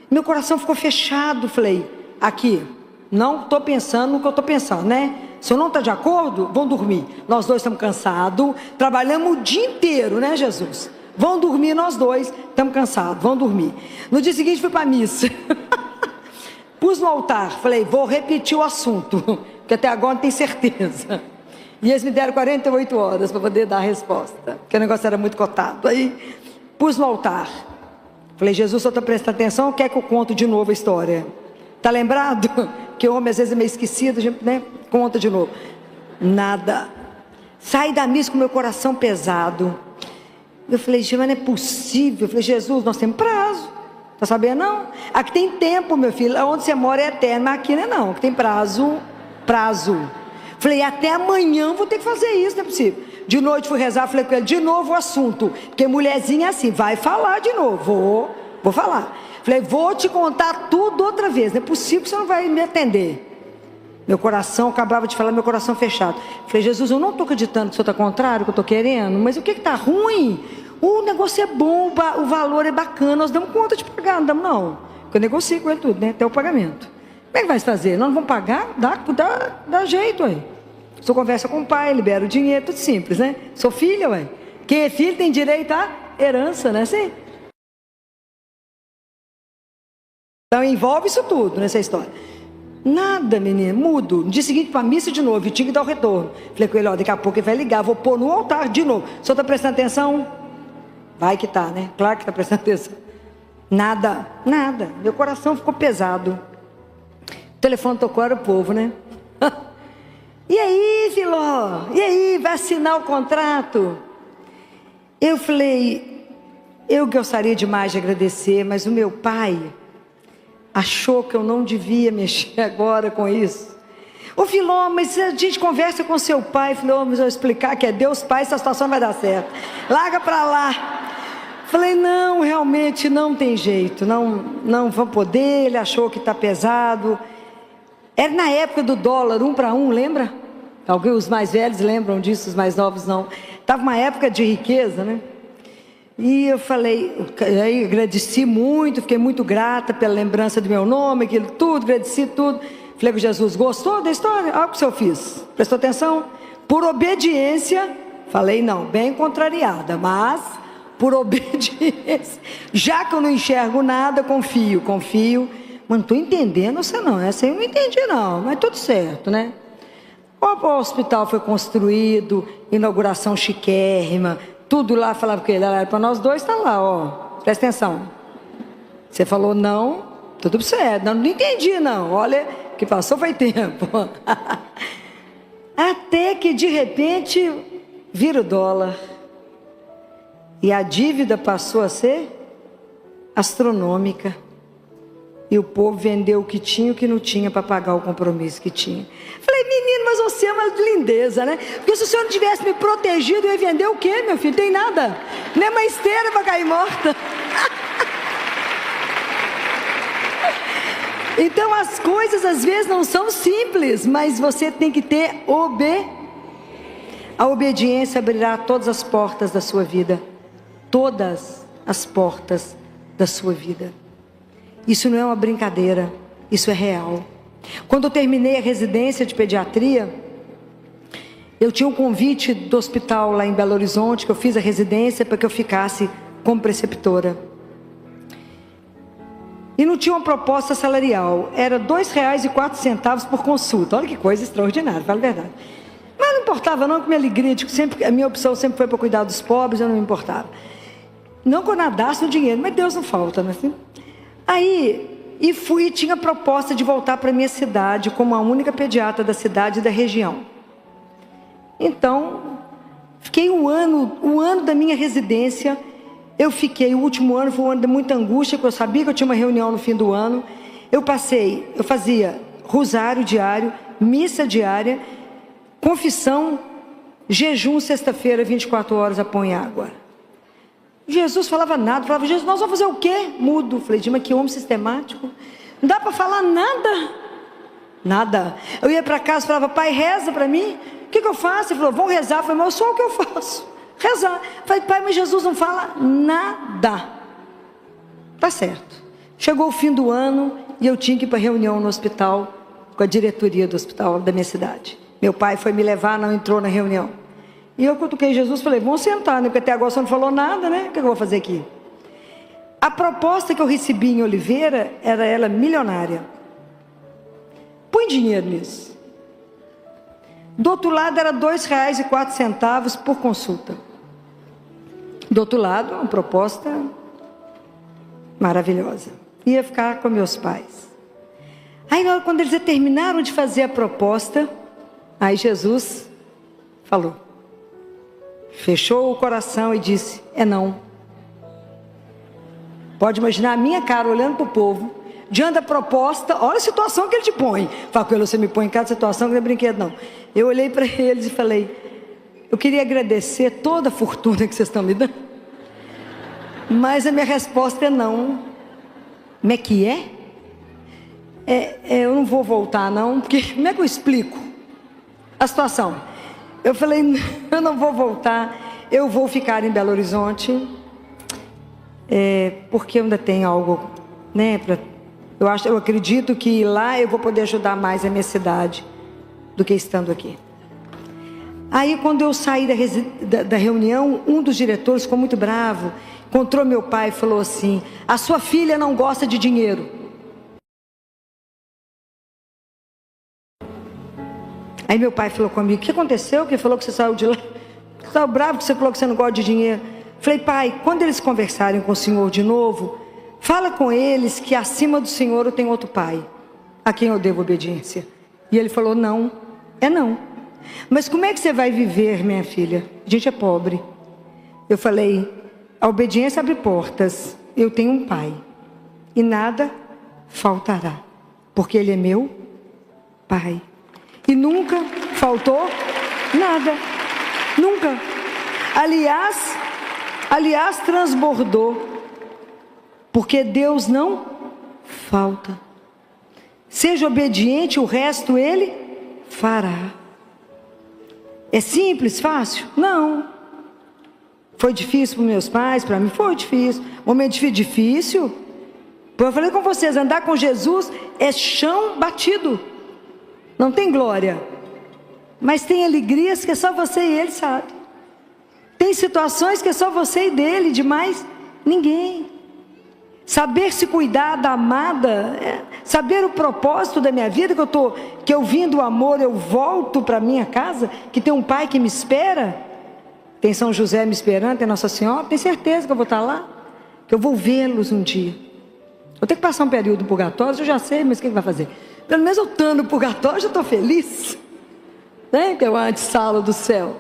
Meu coração ficou fechado. Falei: aqui, não estou pensando no que eu estou pensando, né? Se eu não está de acordo, vão dormir. Nós dois estamos cansados, trabalhamos o dia inteiro, né, Jesus? Vão dormir nós dois, estamos cansados, vão dormir. No dia seguinte fui para a missa. Pus no altar, falei: vou repetir o assunto, porque até agora não tenho certeza. E eles me deram 48 horas para poder dar a resposta, porque o negócio era muito cotado. Aí pus no altar, falei: Jesus, só está prestando atenção, quer que eu conto de novo a história? Está lembrado? Que o homem às vezes é meio esquecido, né? Conta de novo. Nada. Saí da missa com meu coração pesado. Eu falei: Gima, não é possível. Eu falei: Jesus, nós temos prazo. Está sabendo? Não. Aqui tem tempo, meu filho. Onde você mora é eterno, mas aqui não é não. Aqui tem prazo. Falei: até amanhã vou ter que fazer isso, não é possível. De noite fui rezar, falei com ele: de novo o assunto. Porque mulherzinha é assim, vai falar de novo. Vou falar. Falei, vou te contar tudo outra vez. Não é possível que você não vai me atender. Meu coração, acabava de falar, meu coração fechado. Falei, Jesus, eu não estou acreditando que o senhor está contrário, que eu estou querendo. Mas o que está ruim? O negócio é bom, o valor é bacana. Nós damos conta de pagar, não damos não. Porque eu negocio com ele tudo, né? Até o pagamento. Como é que vai fazer? Nós não vamos pagar? Dá jeito, ué. O senhor conversa com o pai, libera o dinheiro, tudo simples, né? Sou filha, ué. Quem é filho tem direito à herança, né? Assim? Então envolve isso tudo nessa história. Nada, menino, mudo. No dia seguinte para a missa de novo, e tinha que dar o retorno. Falei com ele, ó, daqui a pouco ele vai ligar, vou pôr no altar de novo. O senhor está prestando atenção? Vai que tá, né? Claro que está prestando atenção. Nada. Meu coração ficou pesado. O telefone tocou, era o povo, né? E aí, Filó? E aí, vai assinar o contrato? Eu falei, eu gostaria demais de agradecer, mas o meu pai achou que eu não devia mexer agora com isso. Ô Filó, mas a gente conversa com seu pai. Falei, mas eu vou explicar que é Deus Pai, essa situação vai dar certo. Larga para lá. Falei, não, realmente não tem jeito, não vou poder. Ele achou que está pesado. Era na época do dólar, 1 para 1, lembra? Alguém, os mais velhos lembram disso, os mais novos não. Estava uma época de riqueza, né? E eu falei, aí agradeci muito, fiquei muito grata pela lembrança do meu nome, aquilo tudo, agradeci tudo. Falei com Jesus, gostou da história? Olha o que o senhor fiz. Prestou atenção? Por obediência, falei não, bem contrariada, mas por obediência, já que eu não enxergo nada, confio. Mas não estou entendendo você não, essa aí eu não entendi não, mas tudo certo, né? O hospital foi construído, inauguração chiquérrima, tudo lá, falava que ele era para nós dois, está lá, ó, presta atenção. Você falou não, tudo certo, não entendi não, olha, que passou foi tempo. Até que de repente, vira o dólar. E a dívida passou a ser astronômica. E o povo vendeu o que tinha e o que não tinha para pagar o compromisso que tinha. Falei, menino, mas você é uma lindeza, né? Porque se o senhor não tivesse me protegido, eu ia vender o quê, meu filho? Tem nada. Nem uma esteira para cair morta. Então as coisas às vezes não são simples, mas você tem que ter a obediência abrirá todas as portas da sua vida. Todas as portas da sua vida. Isso não é uma brincadeira, isso é real. Quando eu terminei a residência de pediatria, eu tinha um convite do hospital lá em Belo Horizonte, que eu fiz a residência para que eu ficasse como preceptora. E não tinha uma proposta salarial, era R$ 2,04 por consulta. Olha que coisa extraordinária, fala a verdade. Mas não importava não, que minha alegria, a minha opção sempre foi para cuidar dos pobres, eu não me importava. Não que eu nadasse no dinheiro, mas Deus não falta, né? Aí, e tinha a proposta de voltar para a minha cidade, como a única pediatra da cidade e da região. Então, fiquei o ano da minha residência, o último ano foi um ano de muita angústia, porque eu sabia que eu tinha uma reunião no fim do ano. Eu fazia rosário diário, missa diária, confissão, jejum sexta-feira, 24 horas a pão e água. Jesus falava nada, falava, Jesus, nós vamos fazer o quê? Mudo. Falei, mas que homem sistemático. Não dá para falar nada. Eu ia para casa e falava, pai, reza para mim. O que eu faço? Ele falou, vão rezar. Eu falei, mas só o que eu faço? Rezar. Eu falei, pai, mas Jesus não fala nada. Tá certo. Chegou o fim do ano e eu tinha que ir para reunião no hospital, com a diretoria do hospital da minha cidade. Meu pai foi me levar, não entrou na reunião. E eu cutuquei Jesus e falei, vamos sentar, né? Porque até agora você não falou nada, né? O que eu vou fazer aqui? A proposta que eu recebi em Oliveira, era ela milionária. Põe dinheiro nisso. Do outro lado era R$ 2,04 por consulta. Do outro lado, uma proposta maravilhosa. Ia ficar com meus pais. Aí quando eles terminaram de fazer a proposta, aí Jesus falou. Fechou o coração e disse, é não. Pode imaginar a minha cara olhando para o povo, diante da proposta, olha a situação que ele te põe. Fala com ele, você me põe em cada situação que não é brinquedo não. Eu olhei para eles e falei, eu queria agradecer toda a fortuna que vocês estão me dando, mas a minha resposta é não. Como é que é? Eu não vou voltar não, porque como é que eu explico a situação? Eu falei, eu não vou voltar, eu vou ficar em Belo Horizonte, porque eu ainda tenho algo, né, eu acredito que lá eu vou poder ajudar mais a minha cidade do que estando aqui. Aí quando eu saí da reunião, um dos diretores ficou muito bravo, encontrou meu pai e falou assim: a sua filha não gosta de dinheiro. Aí meu pai falou comigo: o que aconteceu? Que falou que você saiu de lá? Você saiu bravo que você falou que você não gosta de dinheiro? Falei: pai, quando eles conversarem com o Senhor de novo, fala com eles que acima do Senhor eu tenho outro pai, a quem eu devo obediência. E ele falou: não, não. Mas como é que você vai viver, minha filha? A gente é pobre. Eu falei: a obediência abre portas. Eu tenho um pai e nada faltará, porque ele é meu pai. E nunca faltou nada, nunca. Aliás, transbordou, porque Deus não falta. Seja obediente, o resto Ele fará. É simples, fácil? Não. Foi difícil para meus pais, para mim foi difícil. Momento difícil. Eu falei com vocês, andar com Jesus é chão batido. Não tem glória, mas tem alegrias que é só você e Ele sabe. Tem situações que é só você e dele, demais ninguém. Saber se cuidar da amada, saber o propósito da minha vida, que eu vim do amor, eu volto para minha casa, que tem um pai que me espera, tem São José me esperando, tem Nossa Senhora, tem certeza que eu vou estar lá, que eu vou vê-los um dia. Eu tenho que passar um período no purgatório, eu já sei, mas o que vai fazer? Pelo menos eu estando no purgatório, já estou feliz, né? Que é o antessala do céu.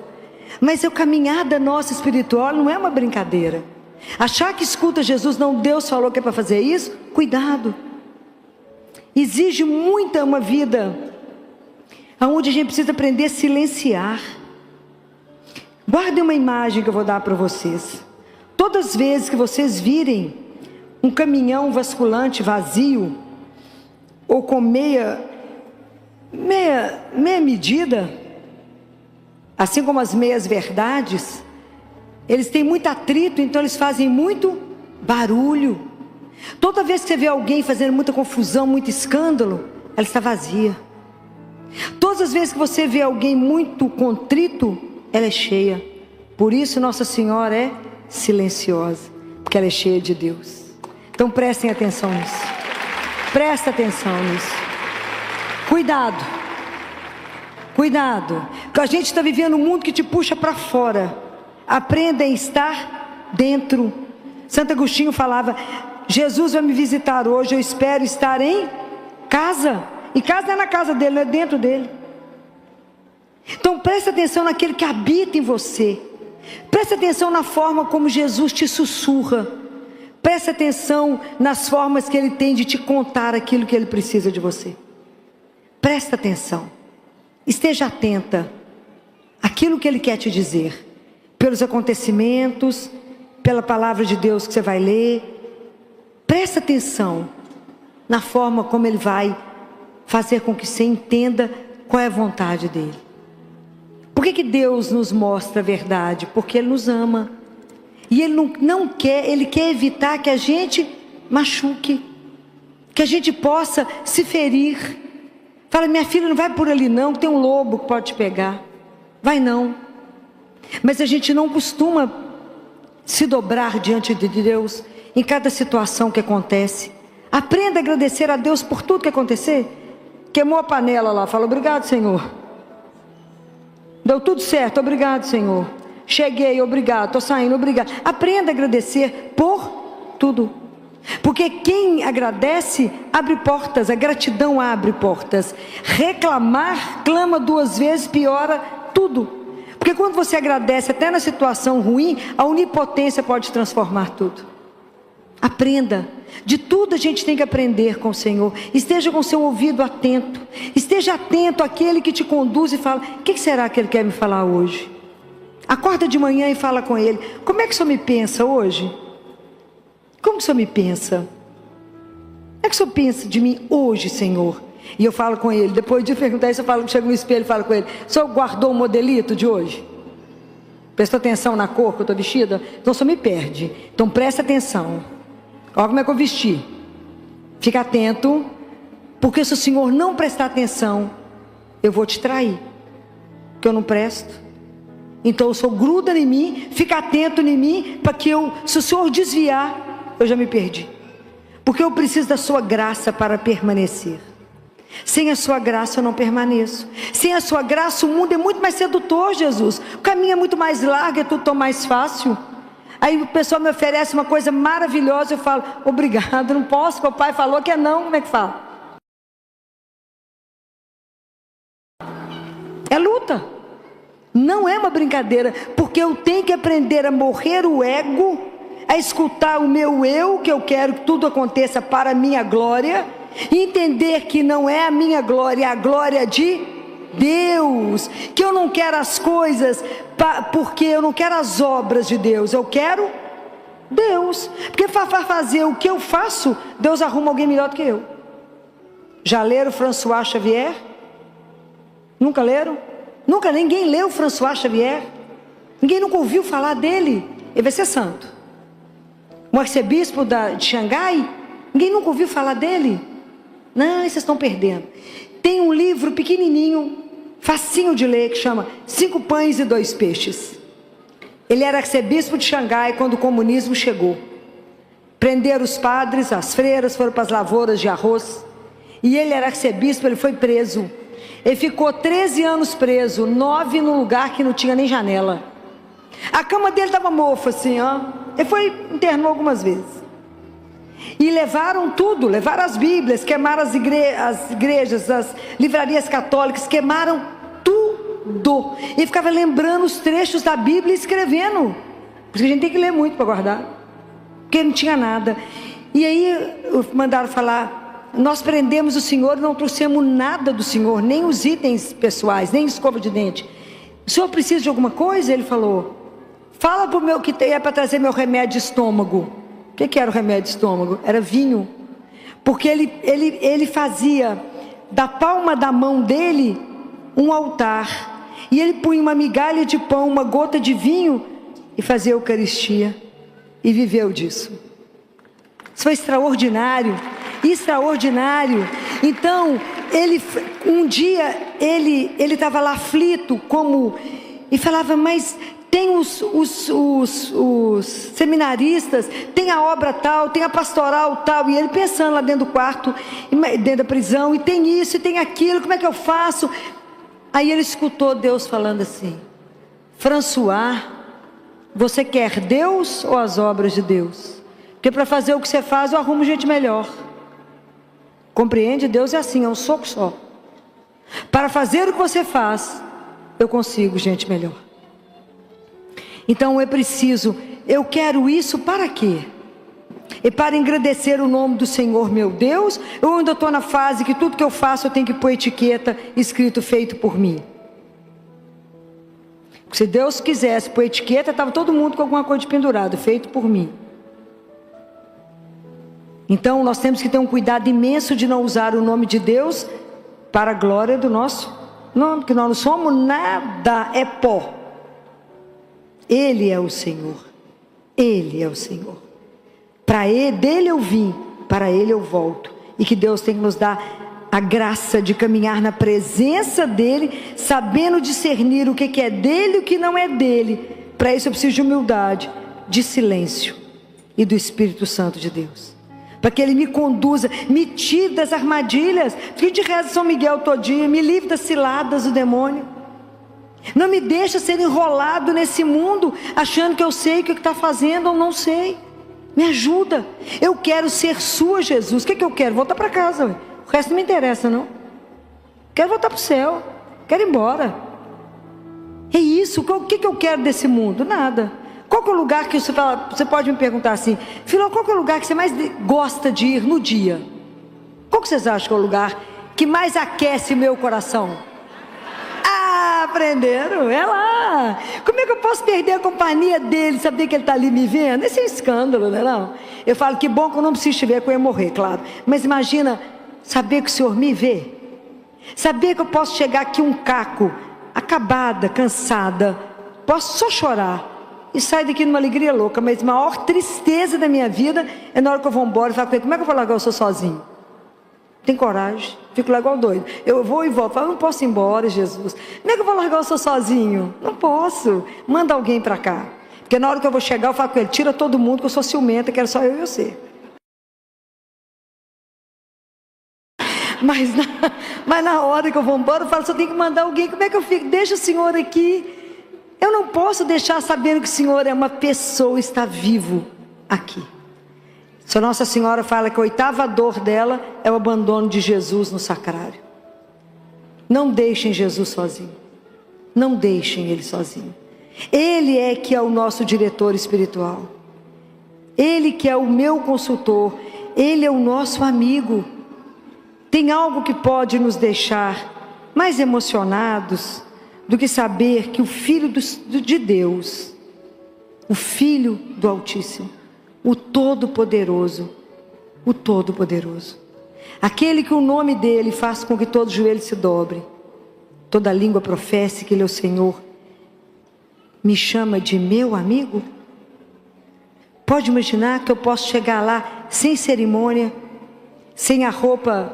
Mas a caminhada nossa espiritual não é uma brincadeira. Achar que escuta Jesus, não, Deus falou que é para fazer isso, cuidado. Exige muita uma vida onde a gente precisa aprender a silenciar. Guardem uma imagem que eu vou dar para vocês. Todas as vezes que vocês virem um caminhão vasculante vazio, ou com meia medida, assim como as meias verdades, eles têm muito atrito, então eles fazem muito barulho. Toda vez que você vê alguém fazendo muita confusão, muito escândalo, ela está vazia. Todas as vezes que você vê alguém muito contrito, ela é cheia. Por isso Nossa Senhora é silenciosa, porque ela é cheia de Deus. Então prestem atenção nisso. Presta atenção nisso. Cuidado. Cuidado. Porque a gente está vivendo um mundo que te puxa para fora. Aprenda a estar dentro. Santo Agostinho falava: Jesus vai me visitar hoje, eu espero estar em casa. E casa não é na casa dele, não é dentro dele. Então presta atenção naquele que habita em você. Presta atenção na forma como Jesus te sussurra. Presta atenção nas formas que Ele tem de te contar aquilo que Ele precisa de você. Presta atenção. Esteja atenta àquilo que Ele quer te dizer. Pelos acontecimentos, pela palavra de Deus que você vai ler. Presta atenção na forma como Ele vai fazer com que você entenda qual é a vontade dEle. Por que Deus nos mostra a verdade? Porque Ele nos ama. E Ele não quer, Ele quer evitar que a gente machuque, que a gente possa se ferir. Fala: minha filha, não vai por ali não, tem um lobo que pode te pegar. Vai não. Mas a gente não costuma se dobrar diante de Deus em cada situação que acontece. Aprenda a agradecer a Deus por tudo que acontecer. Queimou a panela lá, fala: obrigado, Senhor. Deu tudo certo, obrigado, Senhor. Cheguei, obrigado, estou saindo, obrigado. Aprenda a agradecer por tudo. Porque quem agradece, abre portas. A gratidão abre portas. Reclamar, clama 2 vezes, piora tudo. Porque quando você agradece, até na situação ruim, a onipotência pode transformar tudo. Aprenda. De tudo a gente tem que aprender com o Senhor. Esteja com o seu ouvido atento. Esteja atento àquele que te conduz e fala: o que será que Ele quer me falar hoje? Acorda de manhã e fala com Ele: como é que o Senhor me pensa hoje? Como que o Senhor me pensa? é que o Senhor pensa de mim hoje, Senhor? E eu falo com ele, depois de perguntar isso, chego no espelho e falo com ele: o Senhor guardou o modelito de hoje? Prestou atenção na cor que eu estou vestida? Então o Senhor me perde. Então presta atenção. Olha como é que eu vesti. Fica atento, porque se o Senhor não prestar atenção, eu vou te trair, porque eu não presto. Então o Senhor gruda em mim, fica atento em mim, para que se o Senhor desviar, eu já me perdi. Porque eu preciso da sua graça para permanecer. Sem a sua graça eu não permaneço. Sem a sua graça o mundo é muito mais sedutor, Jesus. O caminho é muito mais largo, é tudo tão mais fácil. Aí o pessoal me oferece uma coisa maravilhosa, eu falo: obrigado, não posso, porque o pai falou que é não. Como é que fala? É luta. Não é uma brincadeira, porque eu tenho que aprender a morrer o ego, a escutar o meu eu, que eu quero que tudo aconteça para a minha glória, e entender que não é a minha glória, é a glória de Deus, que eu não quero as coisas, porque eu não quero as obras de Deus, eu quero Deus, porque para fazer o que eu faço, Deus arruma alguém melhor do que eu. Já leram François Xavier? Nunca leram? Nunca ninguém leu François Xavier? Ninguém nunca ouviu falar dele? Ele vai ser santo. O arcebispo de Xangai? Ninguém nunca ouviu falar dele? Não, vocês estão perdendo. Tem um livro pequenininho, facinho de ler, que chama 5 Pães e 2 Peixes. Ele era arcebispo de Xangai quando o comunismo chegou. Prenderam os padres, as freiras foram para as lavouras de arroz. E ele era arcebispo, ele foi preso. Ele ficou 13 anos preso, 9 num lugar que não tinha nem janela. A cama dele estava mofa assim, ó. Ele internou algumas vezes. E levaram tudo, levaram as Bíblias, queimaram as igrejas, as livrarias católicas, queimaram tudo. E ficava lembrando os trechos da Bíblia e escrevendo. Porque a gente tem que ler muito para guardar, porque não tinha nada. E aí mandaram falar: nós prendemos o Senhor e não trouxemos nada do Senhor, nem os itens pessoais, nem escova de dente. O Senhor precisa de alguma coisa? Ele falou: fala para o meu que é para trazer meu remédio de estômago. O que era o remédio de estômago? Era vinho. Porque ele fazia da palma da mão dele um altar. E ele punha uma migalha de pão, uma gota de vinho, e fazia a Eucaristia. E viveu disso. Isso foi extraordinário. Extraordinário. Então, um dia ele estava lá aflito, e falava: mas tem os seminaristas, tem a obra tal, tem a pastoral tal. E ele pensando lá dentro do quarto, dentro da prisão, e tem isso, e tem aquilo, como é que eu faço? Aí ele escutou Deus falando assim: François, você quer Deus ou as obras de Deus? Porque para fazer o que você faz, eu arrumo gente melhor. Compreende? Deus é assim, é um soco só. Para fazer o que você faz, eu consigo gente melhor. Então eu quero isso para quê? E para engrandecer o nome do Senhor meu Deus? Eu ainda estou na fase que tudo que eu faço eu tenho que pôr etiqueta escrito feito por mim. Se Deus quisesse pôr etiqueta, estava todo mundo com alguma coisa pendurada, feito por mim. Então nós temos que ter um cuidado imenso de não usar o nome de Deus para a glória do nosso nome, porque nós não somos nada, é pó. Ele é o Senhor. Ele é o Senhor. Dele eu vim, para Ele eu volto. E que Deus tem que nos dar a graça de caminhar na presença dEle, sabendo discernir o que é dEle e o que não é dEle. Para isso eu preciso de humildade, de silêncio e do Espírito Santo de Deus. Para que Ele me conduza, me tire das armadilhas. Fique de reza São Miguel todo dia, me livre das ciladas do demônio. Não me deixa ser enrolado nesse mundo, achando que eu sei o que está fazendo ou não sei. Me ajuda. Eu quero ser sua, Jesus. O que eu quero? Voltar para casa. Ué. O resto não me interessa, não. Quero voltar para o céu. Quero ir embora. É isso. O que eu quero desse mundo? Nada. Qual que é o lugar que você fala? Você pode me perguntar assim: Filó, qual que é o lugar que você mais gosta de ir no dia? Qual que vocês acham que é o lugar que mais aquece o meu coração? aprenderam, é lá. Como é que eu posso perder a companhia dele, saber que ele está ali me vendo? Esse é um escândalo, não é não? Eu falo, que bom que eu não preciso te ver, que eu ia morrer, claro. Mas imagina, saber que o Senhor me vê. Saber que eu posso chegar aqui um caco, acabada, cansada, posso só chorar e sair daqui numa alegria louca, mas a maior tristeza da minha vida é na hora que eu vou embora e falo com ele, como é que eu vou largar eu sou sozinho? Tem coragem, fico lá igual doido. Eu vou e volto, falo, não posso ir embora, Jesus. Como é que eu vou largar eu sou sozinho? Não posso, manda alguém para cá. Porque na hora que eu vou chegar eu falo com ele, tira todo mundo que eu sou ciumenta, quero só eu e você. Mas na hora que eu vou embora, eu falo, só tem que mandar alguém. Como é que eu fico? Deixa o Senhor aqui. Eu não posso deixar sabendo que o Senhor é uma pessoa, está vivo aqui. Se Nossa Senhora fala que a 8ª dor dela é o abandono de Jesus no sacrário. Não deixem Jesus sozinho. Não deixem Ele sozinho. Ele é que é o nosso diretor espiritual. Ele que é o meu consultor. Ele é o nosso amigo. Tem algo que pode nos deixar mais emocionados do que saber que o Filho de Deus, o Filho do Altíssimo, o Todo-Poderoso, aquele que o nome dele faz com que todo joelho se dobre, toda língua professe que ele é o Senhor, me chama de meu amigo? Pode imaginar que eu posso chegar lá sem cerimônia, sem a roupa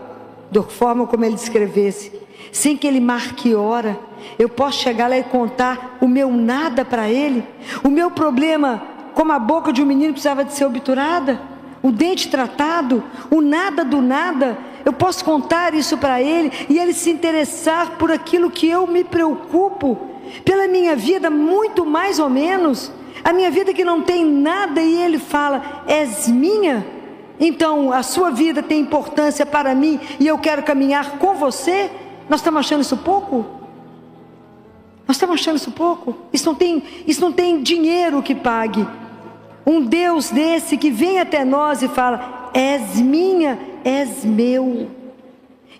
da forma como ele descrevesse, sem que ele marque hora. Eu posso chegar lá e contar o meu nada para ele, o meu problema, como a boca de um menino precisava de ser obturada, o dente tratado, o nada do nada. Eu posso contar isso para ele e ele se interessar por aquilo que eu me preocupo, pela minha vida muito mais ou menos, a minha vida que não tem nada, e ele fala, és minha. Então a sua vida tem importância para mim e eu quero caminhar com você. Nós estamos achando isso pouco? Nós estamos achando isso pouco? Isso não tem dinheiro que pague um Deus desse que vem até nós e fala, és minha, és meu.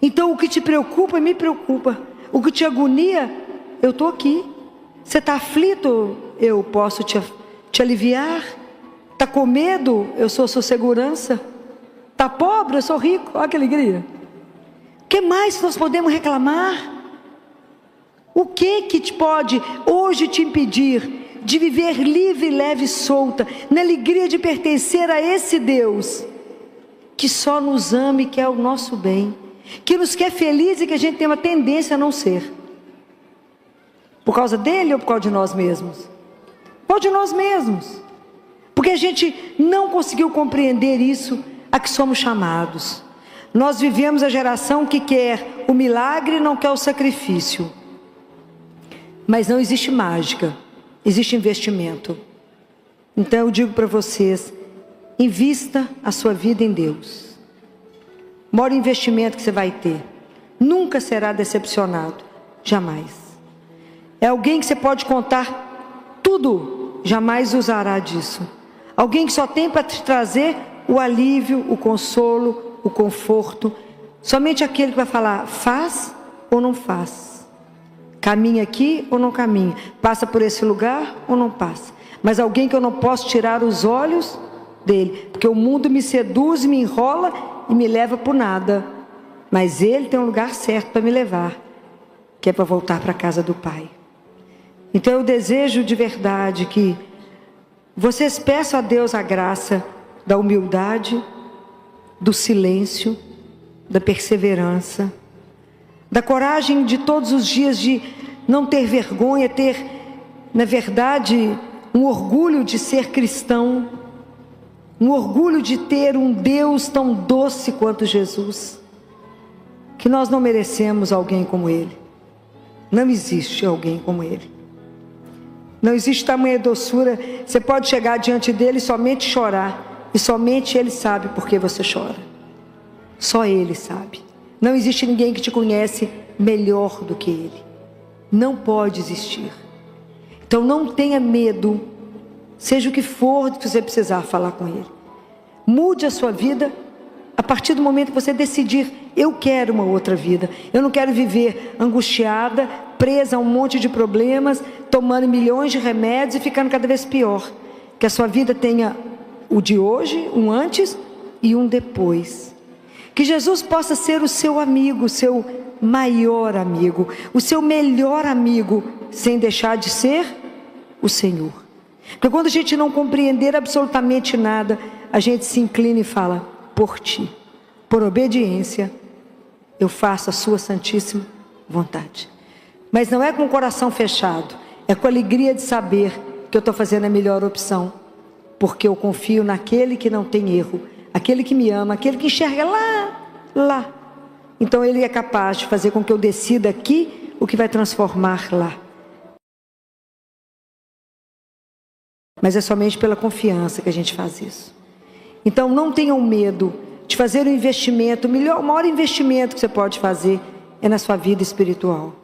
Então o que te preocupa, me preocupa. O que te agonia, eu estou aqui. Você está aflito, eu posso te aliviar. Está com medo, eu sou sua segurança. Está pobre, eu sou rico. Olha que alegria. O que mais nós podemos reclamar? O que te pode hoje te impedir de viver livre, leve e solta, na alegria de pertencer a esse Deus que só nos ama e quer o nosso bem, que nos quer feliz e que a gente tem uma tendência a não ser? Por causa dele ou por causa de nós mesmos? Por causa de nós mesmos. Porque a gente não conseguiu compreender isso a que somos chamados. Nós vivemos a geração que quer o milagre e não quer o sacrifício. Mas não existe mágica, existe investimento. Então eu digo para vocês, invista a sua vida em Deus. O maior investimento que você vai ter, nunca será decepcionado, jamais. É alguém que você pode contar tudo, jamais usará disso. Alguém que só tem para te trazer o alívio, o consolo, o conforto. Somente aquele que vai falar, faz ou não faz. Caminha aqui ou não caminha. Passa por esse lugar ou não passa. Mas alguém que eu não posso tirar os olhos dele. Porque o mundo me seduz, me enrola e me leva por nada. Mas ele tem um lugar certo para me levar. Que é para voltar para a casa do Pai. Então eu desejo de verdade que vocês peçam a Deus a graça da humildade, do silêncio, da perseverança, da coragem de todos os dias de não ter vergonha, ter, na verdade, um orgulho de ser cristão, um orgulho de ter um Deus tão doce quanto Jesus, que nós não merecemos alguém como Ele. Não existe alguém como Ele. Não existe tamanha doçura. Você pode chegar diante dele e somente chorar, e somente Ele sabe por que você chora. Só Ele sabe. Não existe ninguém que te conhece melhor do que Ele. Não pode existir. Então não tenha medo, seja o que for que você precisar falar com Ele. Mude a sua vida a partir do momento que você decidir, eu quero uma outra vida. Eu não quero viver angustiada, presa a um monte de problemas, tomando milhões de remédios e ficando cada vez pior. Que a sua vida tenha o de hoje, um antes e um depois. Que Jesus possa ser o seu amigo, o seu maior amigo, o seu melhor amigo, sem deixar de ser o Senhor. Porque quando a gente não compreender absolutamente nada, a gente se inclina e fala: por ti, por obediência, eu faço a sua santíssima vontade. Mas não é com o coração fechado, é com a alegria de saber que eu estou fazendo a melhor opção, porque eu confio naquele que não tem erro, aquele que me ama, aquele que enxerga lá. Então Ele é capaz de fazer com que eu decida aqui o que vai transformar lá. Mas é somente pela confiança que a gente faz isso. Então não tenham medo de fazer um investimento. O maior investimento que você pode fazer é na sua vida espiritual.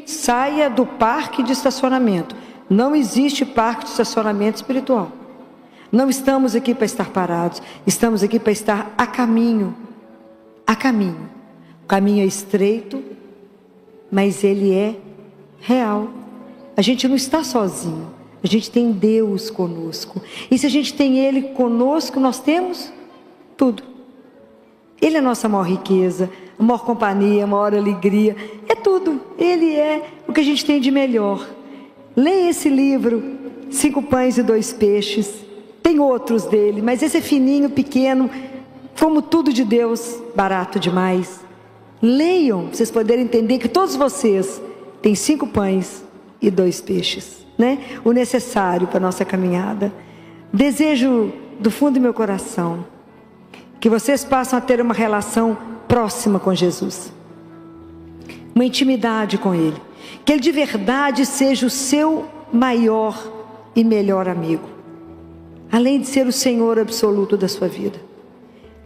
Saia do parque de estacionamento. Não existe parque de estacionamento espiritual. Não estamos aqui para estar parados, estamos aqui para estar a caminho. A caminho. O caminho é estreito, mas ele é real. A gente não está sozinho, a gente tem Deus conosco. E se a gente tem Ele conosco, nós temos tudo. Ele é a nossa maior riqueza, a maior companhia, a maior alegria, é tudo. Ele é o que a gente tem de melhor. Leia esse livro, 5 pães e 2 peixes. Tem outros dele, mas esse é fininho, pequeno, como tudo de Deus, barato demais. Leiam, para vocês poderem entender que todos vocês têm 5 pães e 2 peixes, né? O necessário para a nossa caminhada. Desejo do fundo do meu coração que vocês passem a ter uma relação próxima com Jesus, uma intimidade com Ele, que Ele de verdade seja o seu maior e melhor amigo, além de ser o Senhor absoluto da sua vida.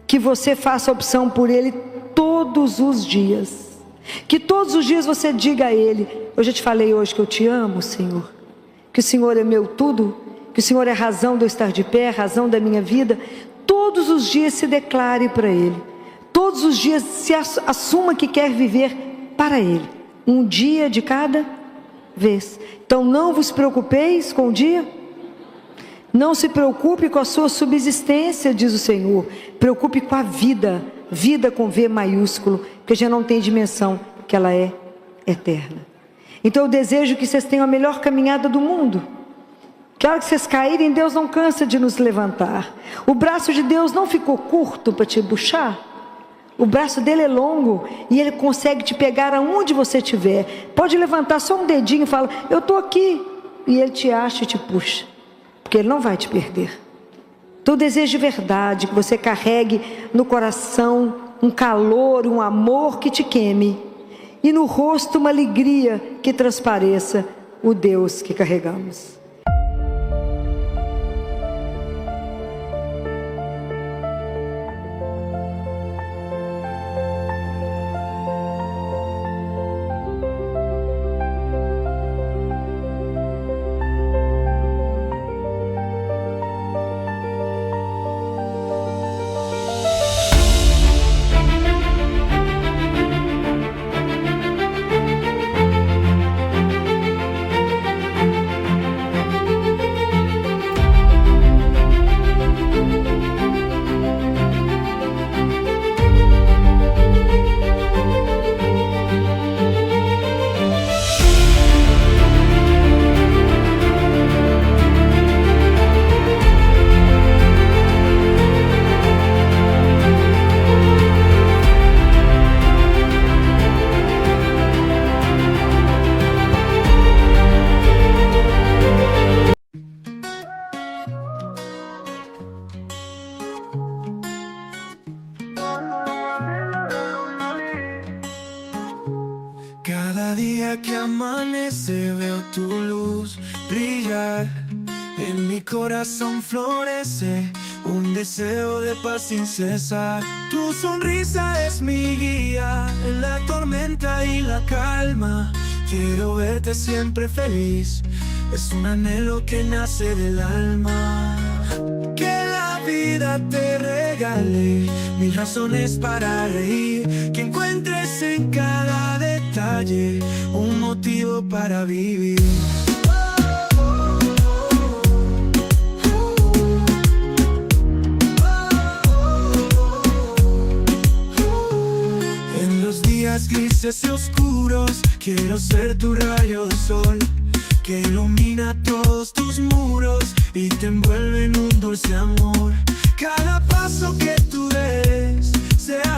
Que você faça opção por Ele todos os dias, que todos os dias você diga a Ele: eu já te falei hoje que eu te amo, Senhor, que o Senhor é meu tudo, que o Senhor é a razão de eu estar de pé, a razão da minha vida. Todos os dias se declare para Ele, todos os dias se assuma que quer viver para Ele, um dia de cada vez. Então não vos preocupeis com o dia, não se preocupe com a sua subsistência, diz o Senhor. Preocupe com a vida, vida com V maiúsculo, porque já não tem dimensão, que ela é eterna. Então eu desejo que vocês tenham a melhor caminhada do mundo. Que a hora que vocês caírem, Deus não cansa de nos levantar. O braço de Deus não ficou curto para te puxar. O braço dele é longo e ele consegue te pegar aonde você estiver. Pode levantar só um dedinho e falar: eu estou aqui. E ele te acha e te puxa, porque ele não vai te perder. Então eu desejo de verdade que você carregue no coração um calor, um amor que te queime, e no rosto uma alegria que transpareça o Deus que carregamos. Cada día que amanece veo tu luz brillar. En mi corazón florece un deseo de paz sin cesar. Tu sonrisa es mi guía en la tormenta y la calma. Quiero verte siempre feliz, es un anhelo que nace del alma. Que la vida te regalé, mil razones para reír, que encuentres en cada detalle un motivo para vivir. En los días grises y oscuros, quiero ser tu rayo de sol, que ilumina todos tus muros y te envuelve en un dulce amor.